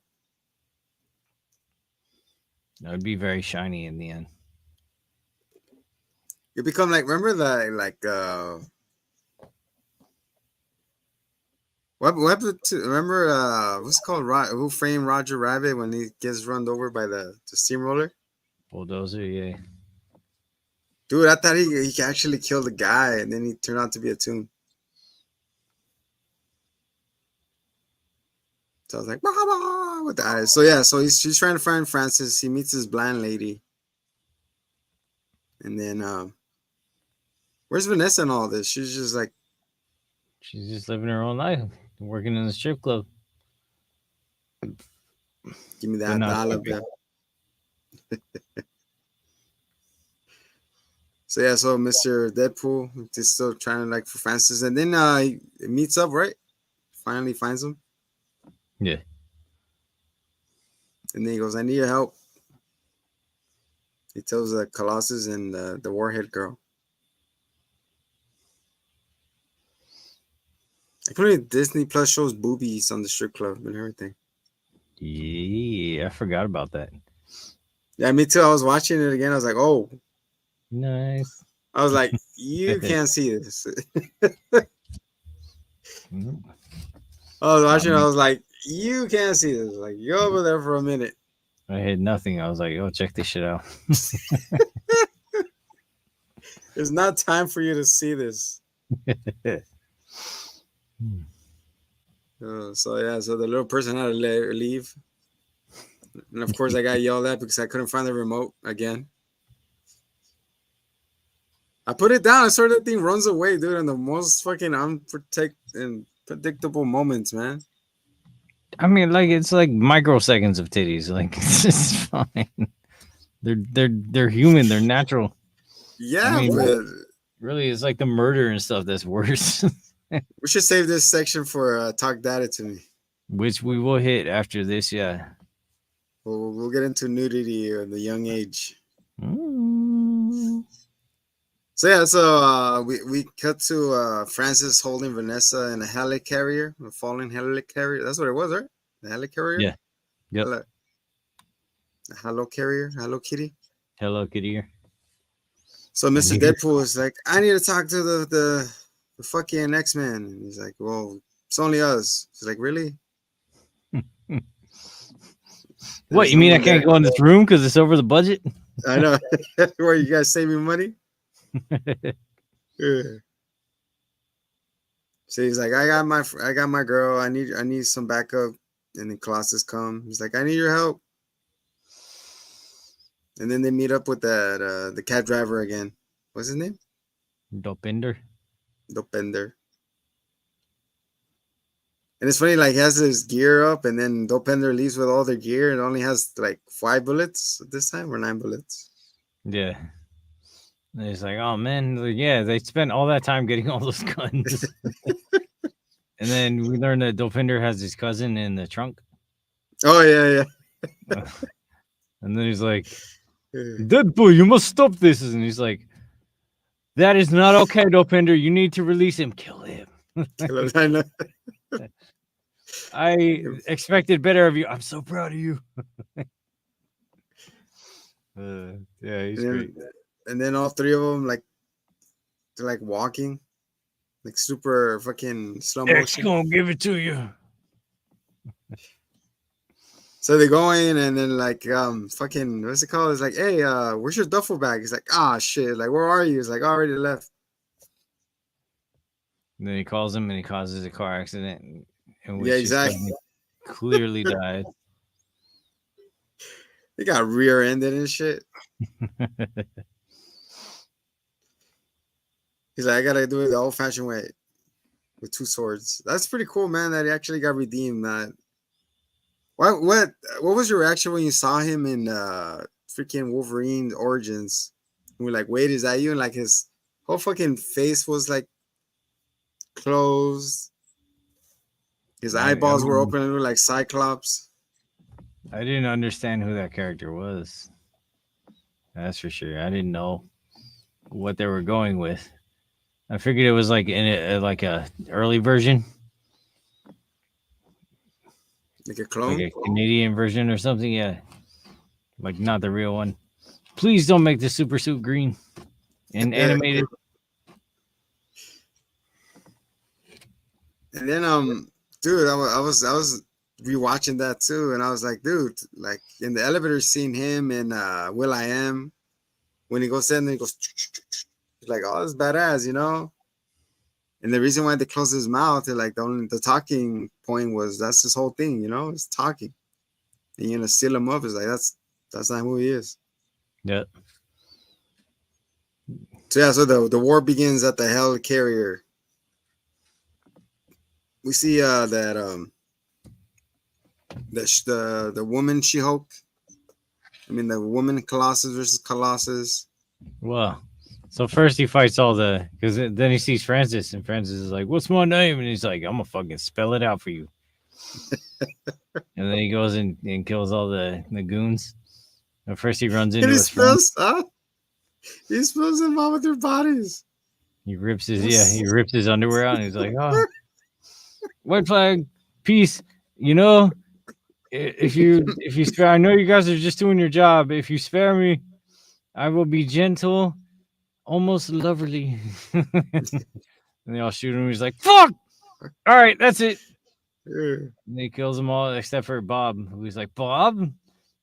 That would be very shiny in the end. You become like, remember what happened to what's it called, Who Framed Roger Rabbit, when he gets run over by the steamroller? Bulldozer, yeah. Dude, I thought he actually killed the guy, and then he turned out to be a tune. So I was like, bah, bah, with the eyes. So yeah, so she's trying to find Francis. He meets this blind lady, and then where's Vanessa and all this? She's just like, She's just living her own life, working in the strip club. give me that But not dollar stripping. bill. So yeah, so Mr. Deadpool is still trying to like for Francis, and then he meets up, right? Finally finds him, Yeah. and then he goes, "I need your help." He tells the Colossus and the Warhead girl. I believe Disney Plus shows boobies on the strip club and everything. Yeah, I forgot about that. Yeah, me too. I was watching it again. I was like, oh. Nice. I was like, you can't see this. Mhm. I was watching. I was like, you can't see this. Like, you over there for a minute. I had nothing. I was like, oh, check this shit out. It's not time for you to see this. So yeah, so the little person had to leave, and of course I got yelled at because I couldn't find the remote again. I put it down. I saw that thing runs away, dude, and the most fucking unprotected and predictable moments, man. I mean, like it's like microseconds of titties. Like it's just fine. They're human. They're natural. Yeah, I mean, but really, it's like the murder and stuff that's worse. we should save this section for talk data to me. Which we will hit after this. Yeah. We'll get into nudity at the young age. Mm. So yeah, so we cut to Francis holding Vanessa in a helicarrier, a falling helicarrier. That's what it was, right? The helicarrier. Yeah. Yep. Hello carrier, Hello Kitty. Hello Kitty here. So Mr. Deadpool is like, I need to talk to the fucking X-Men. And he's like, well, it's only us. He's like, really? What, you mean I can't go in this room because it's over the budget? I know. Where you guys saving money? Yeah. So he's like, I got my girl. I need some backup. And then Colossus come. He's like, I need your help. And then they meet up with the cab driver again. What's his name? Dopinder. Dopender. And it's funny, like he has his gear up, and then Dopender leaves with all their gear and only has like 5 bullets this time or 9 bullets. Yeah. And he's like, oh man, yeah, they spent all that time getting all those guns. And then we learn that Dopender has his cousin in the trunk. Oh yeah. And then he's like, Deadpool, you must stop this. And he's like, that is not okay, Dopender. You need to release him. Kill him. I expected better of you. I'm so proud of you. Yeah, he's great. And then all 3 of them, like, they're like walking, like super fucking slow motion. X gonna give it to you. So they go in, and then like fucking what's it called? It's like, hey, where's your duffel bag? He's like, ah, shit, like where are you? He's like, already left. And then he calls him, and he causes a car accident. Yeah, exactly. Clearly died. He got rear-ended and shit. He's like, I gotta do it the old-fashioned way with 2 swords. That's pretty cool, man. That he actually got redeemed. Man. What was your reaction when you saw him in freaking Wolverine Origins? And we're like, wait, is that you? And like his whole fucking face was like closed. His eyeballs were open and were like Cyclops. I didn't understand who that character was. That's for sure. I didn't know what they were going with. I figured it was like in a early version, like a clone, like a Canadian version or something. Yeah, like not the real one. Please don't make the super suit green and animated. And then dude, I was rewatching that too, and I was like, dude, like in the elevator scene, him and Will.i.am, when he goes in, and he goes, he's like, oh, that's badass, you know. And the reason why they closed his mouth, like the talking point was that's his whole thing, you know, it's talking. And you're gonna seal him up. It's like that's not who he is. Yeah. So yeah, so the war begins at the Hell Carrier. We see that the woman She-Hulk. I mean the woman Colossus versus Colossus. Well, so first he fights all because then he sees Francis, and Francis is like, "What's my name?" And he's like, "I'm gonna fucking spell it out for you." And then he goes and kills all the goons. And first he runs into his friend. He spills them all with their bodies. He rips his underwear out, and he's like, "Oh, white flag, peace. You know, if you spare, I know you guys are just doing your job. If you spare me, I will be gentle, almost loverly." And they all shoot him. He's like, "Fuck! All right, that's it." And he kills them all except for Bob, who's like, "Bob,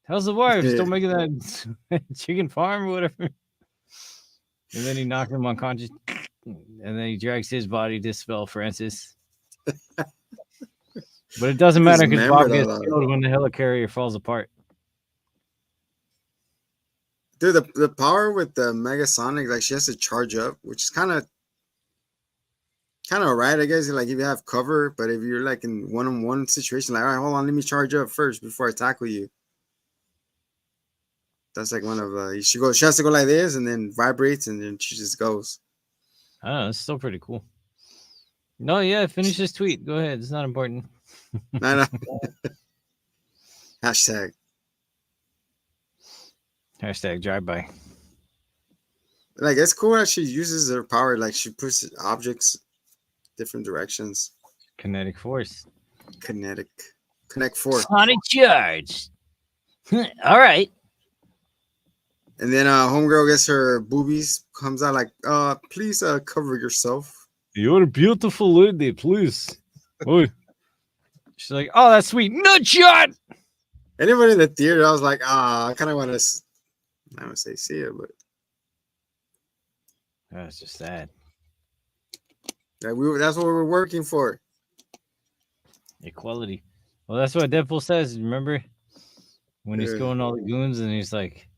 how's the wife? Still making that chicken farm or whatever?" And then he knocked him unconscious, and then he drags his body to spell Francis. But it doesn't matter because Bob gets killed when the helicarrier falls apart. Dude, the power with the Megasonic, like she has to charge up, which is kind of Kind of right, I guess. Like if you have cover, but if you're like in one-on-one situation, like all right, hold on, let me charge up first before I tackle you. That's like one of she goes. She has to go like this, and then vibrates, and then she just goes. I don't know. It's still pretty cool. No, yeah. Finish this tweet. Go ahead. It's not important. No. Hashtag. Hashtag drive by. Like it's cool that she uses her power. Like she pushes objects different directions. Kinetic force. Connect four. Sonic charge. All right. And then homegirl gets her boobies, comes out like, please cover yourself. You're a beautiful lady, please. Oh. She's like, oh, that's sweet. Nut shot. Anybody in the theater, I was like, I kind of want to, I don't say see it, but That's just sad. that's what we're working for. Equality. Well, that's what Deadpool says. Remember when he's Yeah. killing all the goons and he's like,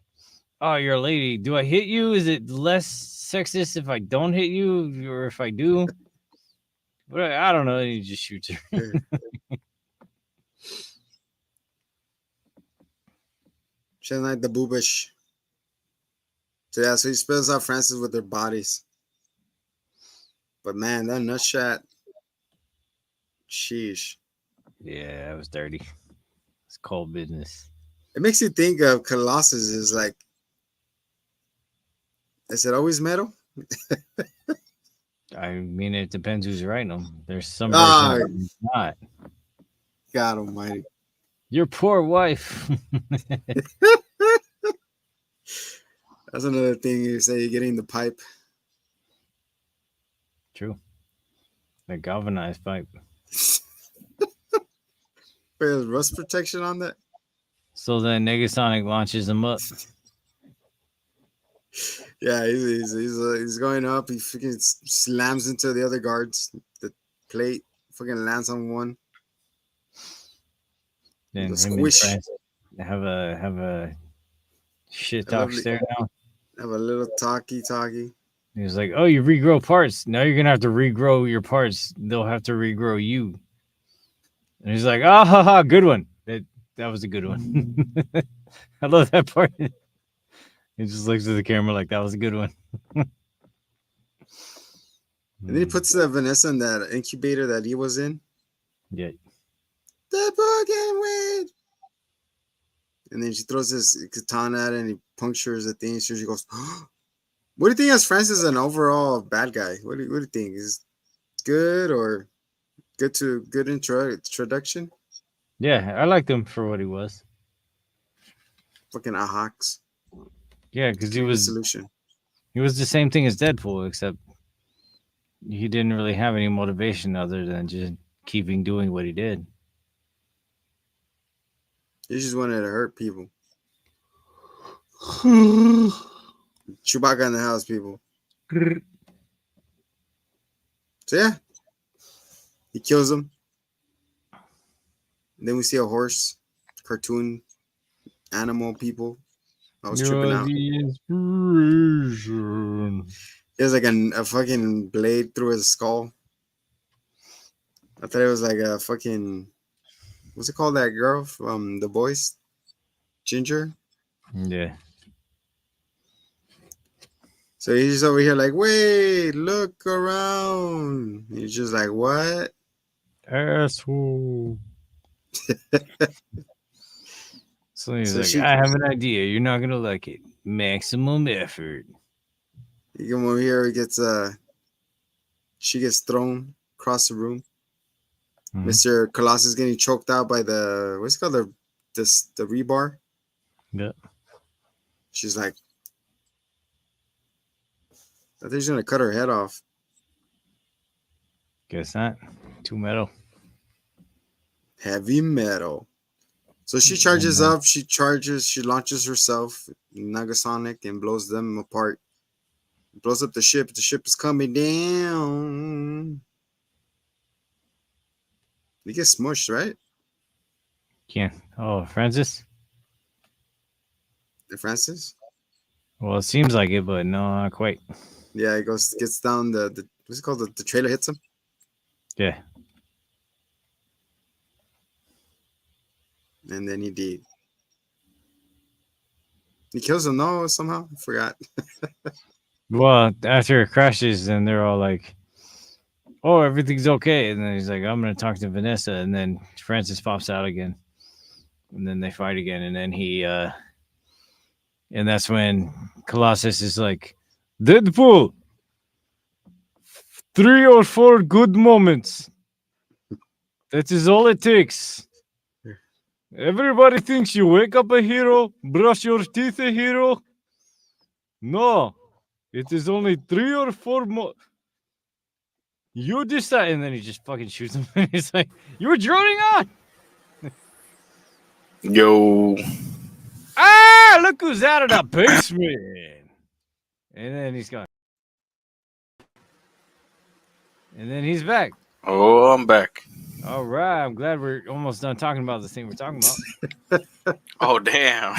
oh, you're a lady. Do I hit you? Is it less sexist if I don't hit you or if I do? But I don't know. And he just shoots her. She doesn't like the boobish. So yeah, so he spills out Francis with their bodies. But man, that nut shot. Sheesh. Yeah, that was dirty. It's cold business. It makes you think of Colossus is like, is it always metal? I mean, it depends who's writing them. There's some Ah. versions it's not. God almighty. Your poor wife. That's another thing you say, you're getting the pipe. True. The galvanized pipe. There's rust protection on that. So then Negasonic launches him up. Yeah, he's going up. He freaking slams into the other guards. The plate fucking lands on one. Then The him and squish. Francis have a shit A talk lovely- stare down. Have a little talkie. He was like, "Oh, you regrow parts. Now you're gonna have to regrow your parts. They'll have to regrow you." And he's like, "Ah, ha, ha, good one. That was a good one." I love that part. He just looks at the camera like that was a good one. And then he puts Vanessa in that incubator that he was in. Yeah. Deadpool can win. And then she throws this katana at it and he punctures the thing. So she goes, what do you think as Francis an overall bad guy? What do you think? Is it good or good introduction? Yeah, I liked him for what he was. Fucking Ahax. Yeah, because he The was solution. the same thing as Deadpool, except he didn't really have any motivation other than just keeping doing what he did. He just wanted to hurt people. Chewbacca in the house, people. So yeah, he kills him. And then we see a horse, cartoon, animal people. I was tripping out. The inspiration. There's like a fucking blade through his skull. I thought it was like a fucking, what's it called? That girl from The Boys, Ginger. Yeah. So he's just over here like, wait, look around. He's just like, what? Asshole. So he's So like, she- I have an idea. You're not gonna like it. Maximum effort. You come over here, he gets she gets thrown across the room. Mhm. Mr. Colossus getting choked out by the what's it called, the rebar. Yeah. She's like, I think she's gonna cut her head off. Guess not. Too metal. Heavy metal. So she charges up, she launches herself, Negasonic, and blows them apart. Blows up the ship. The ship is coming down. He gets smushed, right? Can't. Oh, Francis? The Francis? Well, it seems like it, but no, not quite. Yeah, he gets down the what's it called? The trailer hits him. Yeah. And then he did. He kills him, no, somehow. I forgot. Well, after it crashes, then they're all like, "Oh, everything's okay," and then he's like, "I'm gonna talk to Vanessa," and then Francis pops out again, and then they fight again, and then and that's when Colossus is like, "Deadpool, 3 or 4 good moments. That is all it takes. Everybody thinks you wake up a hero, brush your teeth a hero. No, it is only 3 or 4 more. You decide," and then he just fucking shoots him. And he's like, "You were droning on." Yo. Ah, look who's out of the basement. And then he's gone. And then he's back. Oh, I'm back. All right. I'm glad we're almost done talking about the thing we're talking about. Oh, damn.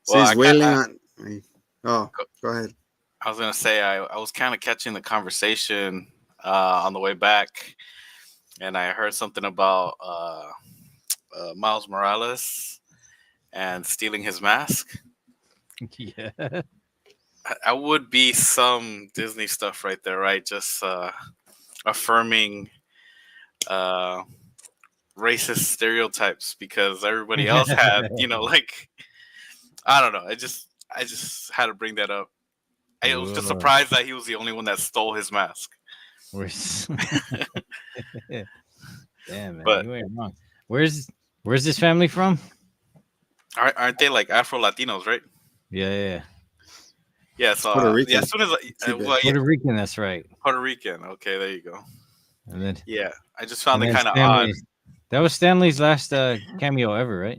So Well, he's I wailing kinda- on. Oh, go ahead. I was gonna say I was kind of catching the conversation on the way back, and I heard something about Miles Morales and stealing his mask. Yeah. I would be some Disney stuff right there, right? Just affirming racist stereotypes because everybody else had, like I don't know. I just had to bring that up. I was just surprised that he was the only one that stole his mask. Damn, man. But- You ain't wrong. Where's this family from? Aren't they like Afro Latinos, right? Yeah. Yeah, so Puerto Rican. yeah, as soon as Puerto Rican, that's right. Puerto Rican. Okay, there you go. And then Yeah, I just found and it then kind of odd. Stanley's- That was Stanley's last cameo ever, right?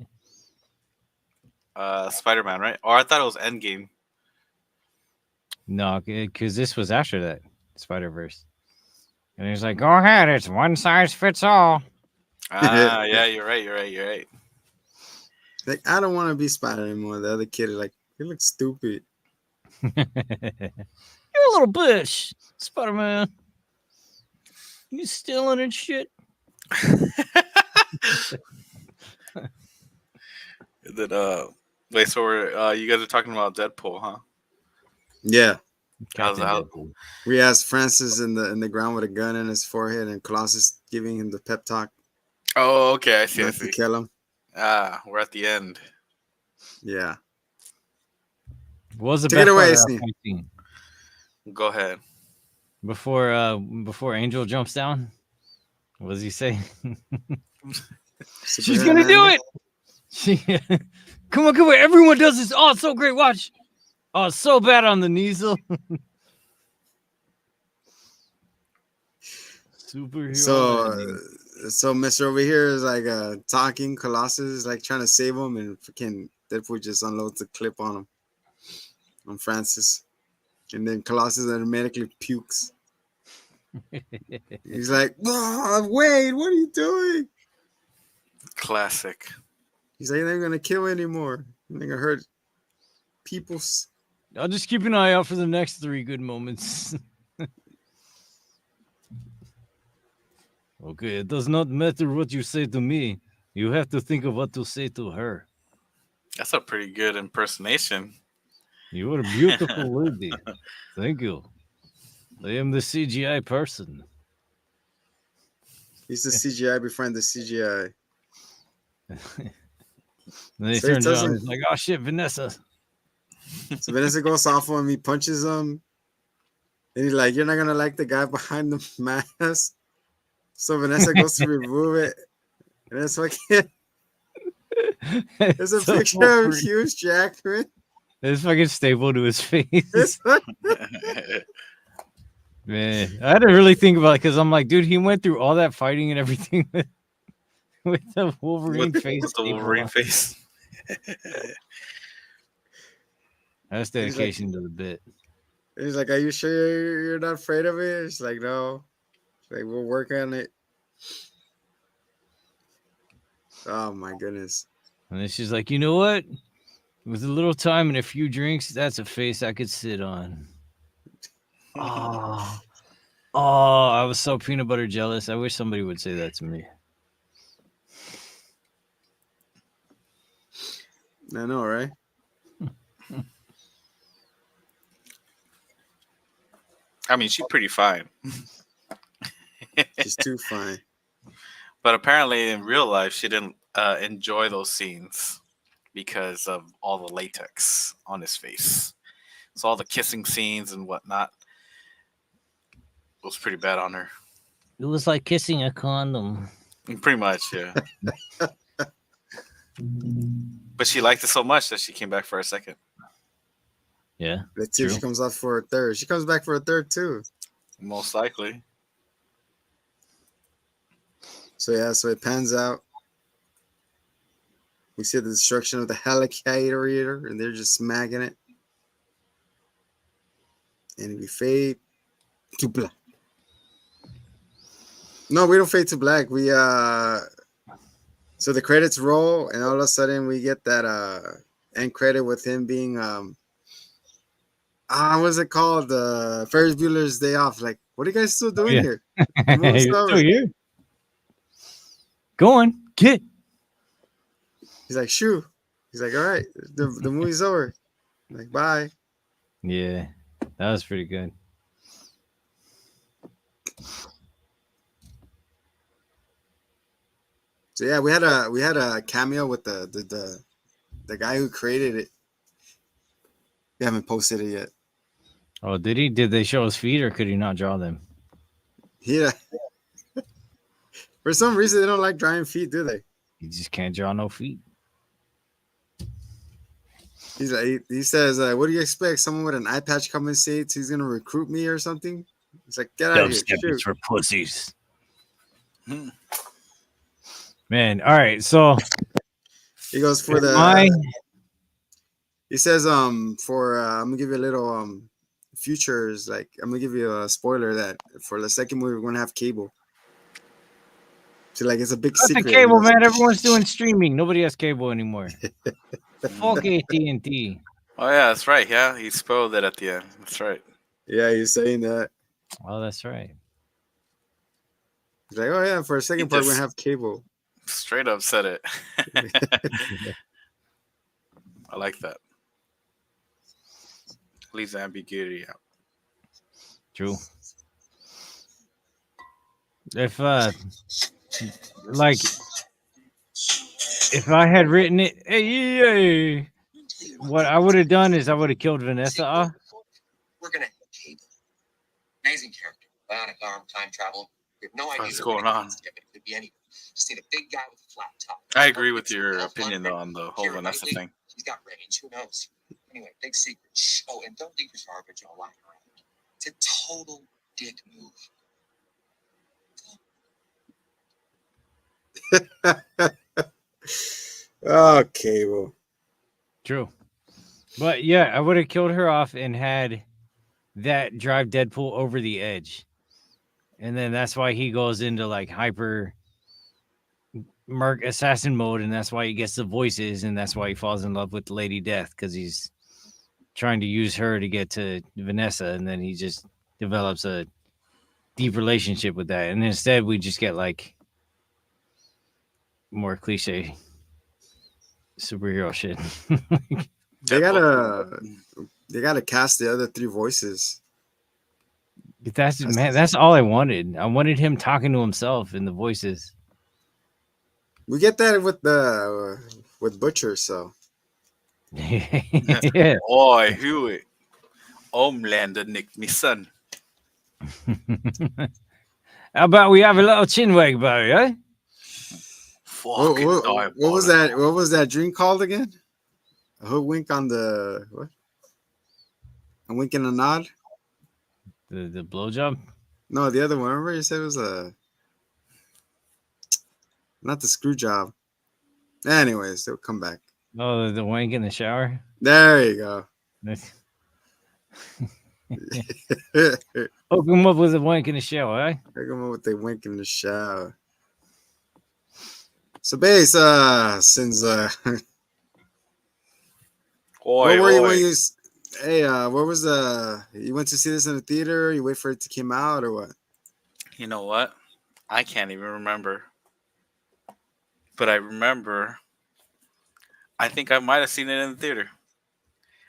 Spider-Man, right? Or I thought it was Endgame. No, because this was after that Spider-Verse. And he's like, "Go ahead, it's one size fits all." Ah, yeah, you're right. Like, I don't want to be Spider anymore. The other kid is like, he looks stupid. You're a little bitch, Spider-Man. You stealing and shit. Then wait, so we're you guys are talking about Deadpool, huh? Yeah. How's- We has Francis in the ground with a gun in his forehead and Colossus giving him the pep talk. Oh, okay, I see. Not to kill him. Ah, we're at the end. Yeah. What was the Take best it away, part of that Sneak. fight scene? Go ahead. Before Angel jumps down? What does he say? She's Superman, gonna do man. it. She, come on. Everyone does this. Oh, it's so great. Watch. Oh, it's so bad on the kneesel. Superhero. So Mr. Over here is like talking. Colossus is like trying to save him, and freaking Deadpool just unloads the clip on him, on Francis, and then Colossus automatically pukes. He's like, "Oh, Wade, what are you doing?" Classic. He's like, "They're not gonna kill anymore. They're gonna hurt people's." I'll just keep an eye out for the next 3 good moments. Okay, it does not matter what you say to me. You have to think of what to say to her. That's a pretty good impersonation. You are a beautiful lady. Thank you. I am the CGI person. He's the CGI befriend the CGI. And then he So he turns tells around him- and he's like, "Oh shit, Vanessa." So Vanessa goes off on him. He punches him. And he's like, "You're not gonna like the guy behind the mask." So Vanessa goes to remove it. And it's like, there's a So picture of awkward. Hugh Jackman. It's fucking stapled to his face. It's like, Man, I had to really think about it because I'm like, dude, he went through all that fighting and everything with the Wolverine face. With the stapled Wolverine on. face. That's dedication to the bit. he's like, "Are you sure you're not afraid of it?" It's like, "No." It's like, "We'll work on it." Oh my goodness. And then she's like, "You know what? With a little time and a few drinks, that's a face I could sit on." Oh, Oh, I was so peanut butter jealous. I wish somebody would say that to me. I know, right? I mean, she's pretty fine. She's too fine. But apparently, in real life, she didn't enjoy those scenes because of all the latex on his face. So all the kissing scenes and whatnot was pretty bad on her. It was like kissing a condom. Pretty much, yeah. But she liked it so much that she came back for a second. Yeah. Let's see if she comes out for a third. She comes back for a third too. Most likely. So yeah, so it pans out. We see the destruction of the helicarrier, and they're just smacking it. And we fade to black. No, we don't fade to black. We so the credits roll, and all of a sudden we get that end credit with him being what's it called? Ferris Bueller's Day Off. Like, what are you guys still doing here? You're still here. Go on, get. He's like, shoo. He's like, all right, the movie's over. I'm like, bye. Yeah, that was pretty good. So yeah, we had a cameo with the guy who created it. We haven't posted it yet. Oh, did he? Did they show his feet, or could he not draw them? Yeah. For some reason, they don't like drawing feet, do they? He just can't draw no feet. He's like, he says, "What do you expect? Someone with an eye patch come and say he's gonna recruit me or something?" He's like, "Get out of here!" Shoot. For pussies. Man, all right. So he goes for the. He says, I'm gonna give you a little futures. Like, I'm gonna give you a spoiler that for the second movie we're gonna have cable. So like, it's a big secret. That's cable, man. Everyone's doing streaming. Nobody has cable anymore. Fuck AT&T. Oh yeah, that's right. Yeah, he spoiled it at the end. That's right. Yeah, he's saying that. Oh, that's right. He's like, oh yeah, for a second part we're gonna have cable. Straight up said it. I like that. Leaves the ambiguity out. True. If like if I had written it, hey, what I would have done is I would have killed Vanessa. We're gonna have Cable. Amazing character, bionic arm, time travel. We have no idea what's going on. It could be anyone. Just need a big guy with a flat top. I agree with your opinion though on the whole Vanessa thing. He's got range. Who knows? Anyway, big secret. Shh. Oh, and don't leave your garbage all lying around. It's a total dick move. Oh, Cable. True. But yeah, I would have killed her off and had that drive Deadpool over the edge. And then that's why he goes into like hyper merc assassin mode, and that's why he gets the voices, and that's why he falls in love with Lady Death, because he's trying to use her to get to Vanessa, and then he just develops a deep relationship with that. And instead we just get like more cliche superhero shit. They gotta cast the other three voices. That's all I wanted. I wanted him talking to himself in the voices. We get that with Butcher, so Yeah. Oi, Huey. Homelander Nick Nissan. How about we have a little chin wag, Barry, eh? Fucking what was that? What was that dream called again? A hook wink on the what? A wink and a nod? The blowjob? No, the other one. Remember you said it was not the screw job. Anyways, they'll come back. Oh, the wank in the shower? There you go. Hook him up with a wank in the shower, eh? Hook him up with the wink in the shower. So, base, since Oi, where were you oi. when you? Hey, where was you went to see this in the theater? You wait for it to come out or what? You know what? I can't even remember. But I remember. I think I might have seen it in the theater.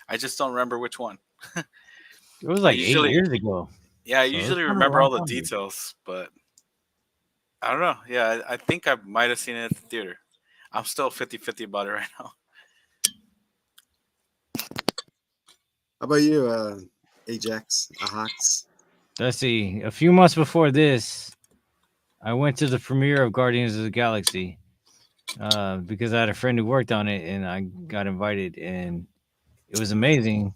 I just don't remember which one. It was I like 8 usually, years ago. yeah, I So it's usually kind of a remember long all the time ago. details, but I don't know. Yeah, I think I might have seen it at the theater. I'm still 50-50 about it right now. How about you, Ajax, Ajax? Let's see. A few months before this, I went to the premiere of Guardians of the Galaxy because I had a friend who worked on it, and I got invited, and it was amazing.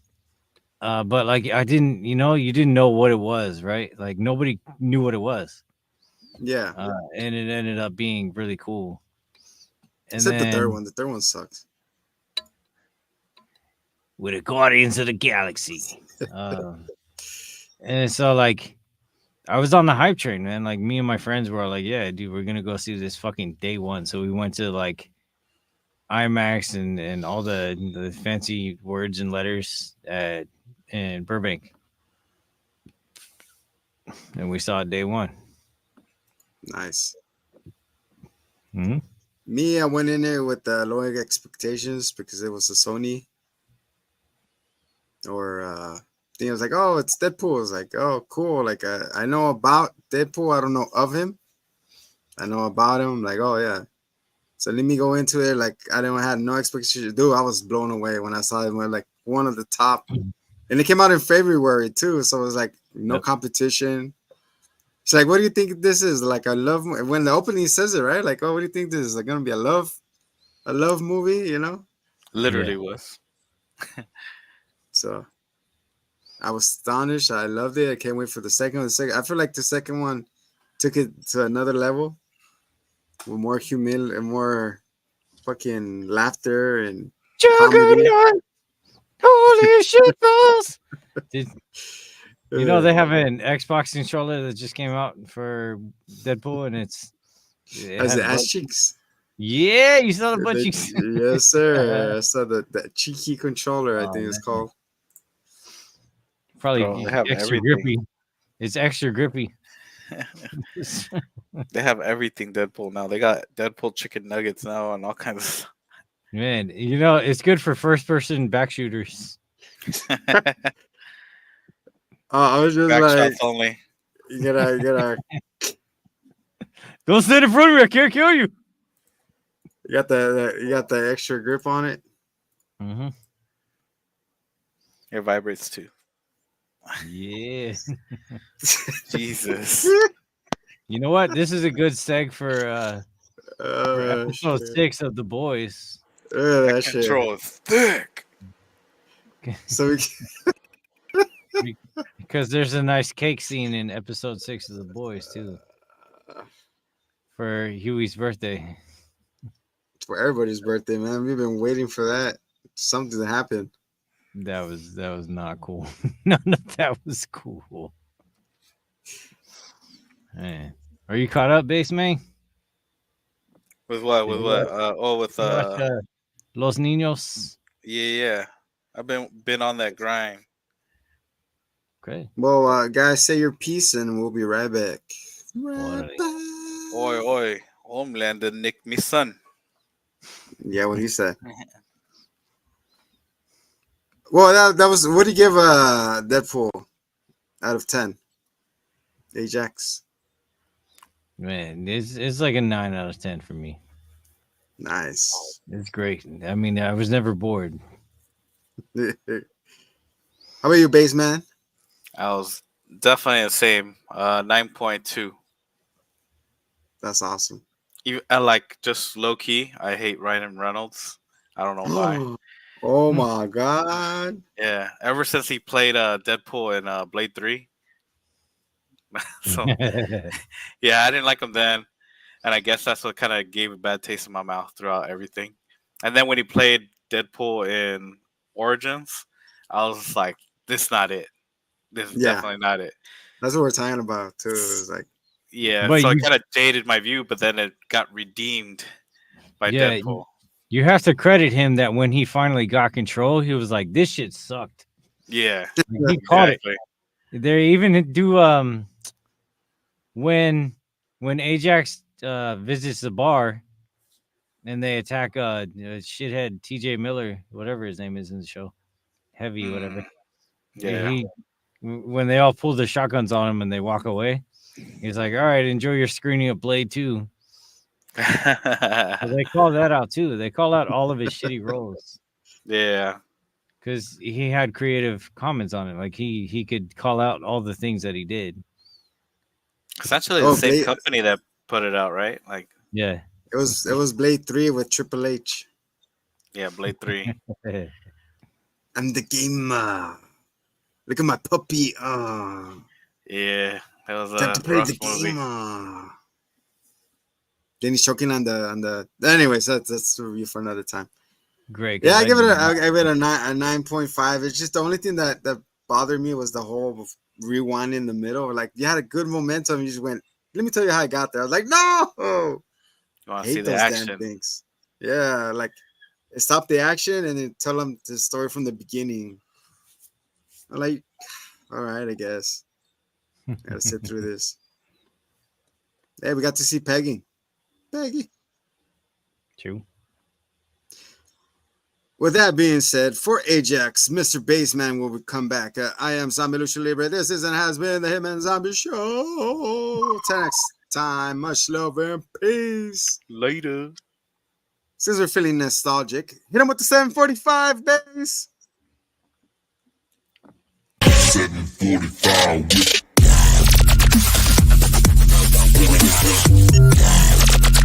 But like, I didn't, you didn't know what it was, right? Like nobody knew what it was, Yeah, and it ended up being really cool. And except the third then one. The third one sucks. with the Guardians of the Galaxy, and so like I was on the hype train, man. Like me and my friends were like, "Yeah, dude, we're gonna go see this fucking day one." So we went to like IMAX and all the fancy words and letters at in Burbank, and we saw it day one. Nice. Hmm. Me, I went in there with low expectations because it was a Sony or thing. I was like, oh, it's Deadpool. I was like, oh, cool. Like I know about Deadpool. I don't know of him. I know about him. Like, oh yeah. So let me go into it. Like I didn't had no expectations. Dude, I was blown away when I saw it. When like one of the top, and it came out in February too. So it was like no Yep. competition. It's like, what do you think this is? Like, I love when the opening says it, right? Like, oh, what do you think this is? Like, gonna be a love movie, you know? Literally Yeah. was. So I was astonished. I loved it. I can't wait for the second one. I feel like the second one took it to another level with more humil and more fucking laughter and comedy. Juggernaut! Holy shit, balls! Did you know they have an Xbox controller that just came out for Deadpool, and it Has has the ass butt- cheeks? Yeah, you saw the butt The- cheeks. yes, sir. I saw the cheeky controller, I Oh, think it's man. called. Probably Bro, they have extra everything. grippy. It's extra grippy. They have everything Deadpool now. They got Deadpool chicken nuggets now and all kinds of stuff. Man, it's good for first person back shooters. I was just Back like, shots only. you gotta, Don't stand in front of me, I can't kill you. you got the extra grip on it. Mm-hmm. It vibrates too. Yeah. Jesus. You know what? This is a good seg for Oh, episode shit. 6 of The Boys. Look at that That shit. control is thick. So Because there's a nice cake scene in episode 6 of The Boys too for Huey's birthday. for everybody's birthday, man. We've been waiting for that. Something to happen. That was not cool. None of that was cool. Man. Are you caught up, base man? With what? With what? With You watched, Los Niños. yeah. I've been on that grind. Okay. Well, guys, say your piece and we'll be right back. Right back. Oi, Homelander nicked me son. Yeah, what he said. Well, that was. What do you give Deadpool out of 10? Ajax. Man, it's like a 9 out of 10 for me. Nice. It's great. I mean, I was never bored. How about you, base man? I was definitely the same. 9.2. That's awesome. I like just low key. I hate Ryan Reynolds. I don't know why. Oh my god. Yeah, ever since he played Deadpool in Blade 3. So yeah, I didn't like him then, and I guess that's what kind of gave a bad taste in my mouth throughout everything. And then when he played Deadpool in Origins, I was just like, "This is not it. This is definitely not it." That's what we're talking about too. It's like, Yeah, But so it you- kind of jaded my view, but then it got redeemed by Yeah, Deadpool. You have to credit him that when he finally got control, he was like, "This shit sucked." Yeah, He caught exactly. it. They even do when Ajax visits the bar and they attack shithead TJ Miller, whatever his name is in the show, Heavy, whatever. Yeah. When they all pull the shotguns on him and they walk away, he's like, "All right, enjoy your screening of Blade 2." So they call that out too. They call out all of his shitty roles Yeah. because he had creative comments on it. Like he could call out all the things that he did. Essentially the Oh, same Blade- company that put it out, right? Like, Yeah. It was Blade 3 with Triple H. yeah, Blade 3. I'm the gamer. Look at my puppy. Yeah. That was Time a to play rough the movie. game. Then he's choking on the. Anyways, that's a review for another time. Great. 'cause Yeah, I give it didn't- a 9.5. It's just the only thing that bothered me was the whole rewind in the middle. Like you had a good momentum, you just went. Let me tell you how I got there. I was like, no, You I want to see hate the those action? damn things. Yeah, like stop the action and then tell them the story from the beginning. I'm like, all right, I guess. I gotta sit through this. Hey, we got to see Peggy. True. With that being said, for Ajax, Mr. Baseman will come back. I am Zombie Lucha Libre. This is and has been the Hitman Zombie Show. Till next time, much love and peace. Later. Since we're feeling nostalgic, hit him with the 745 bass. 745.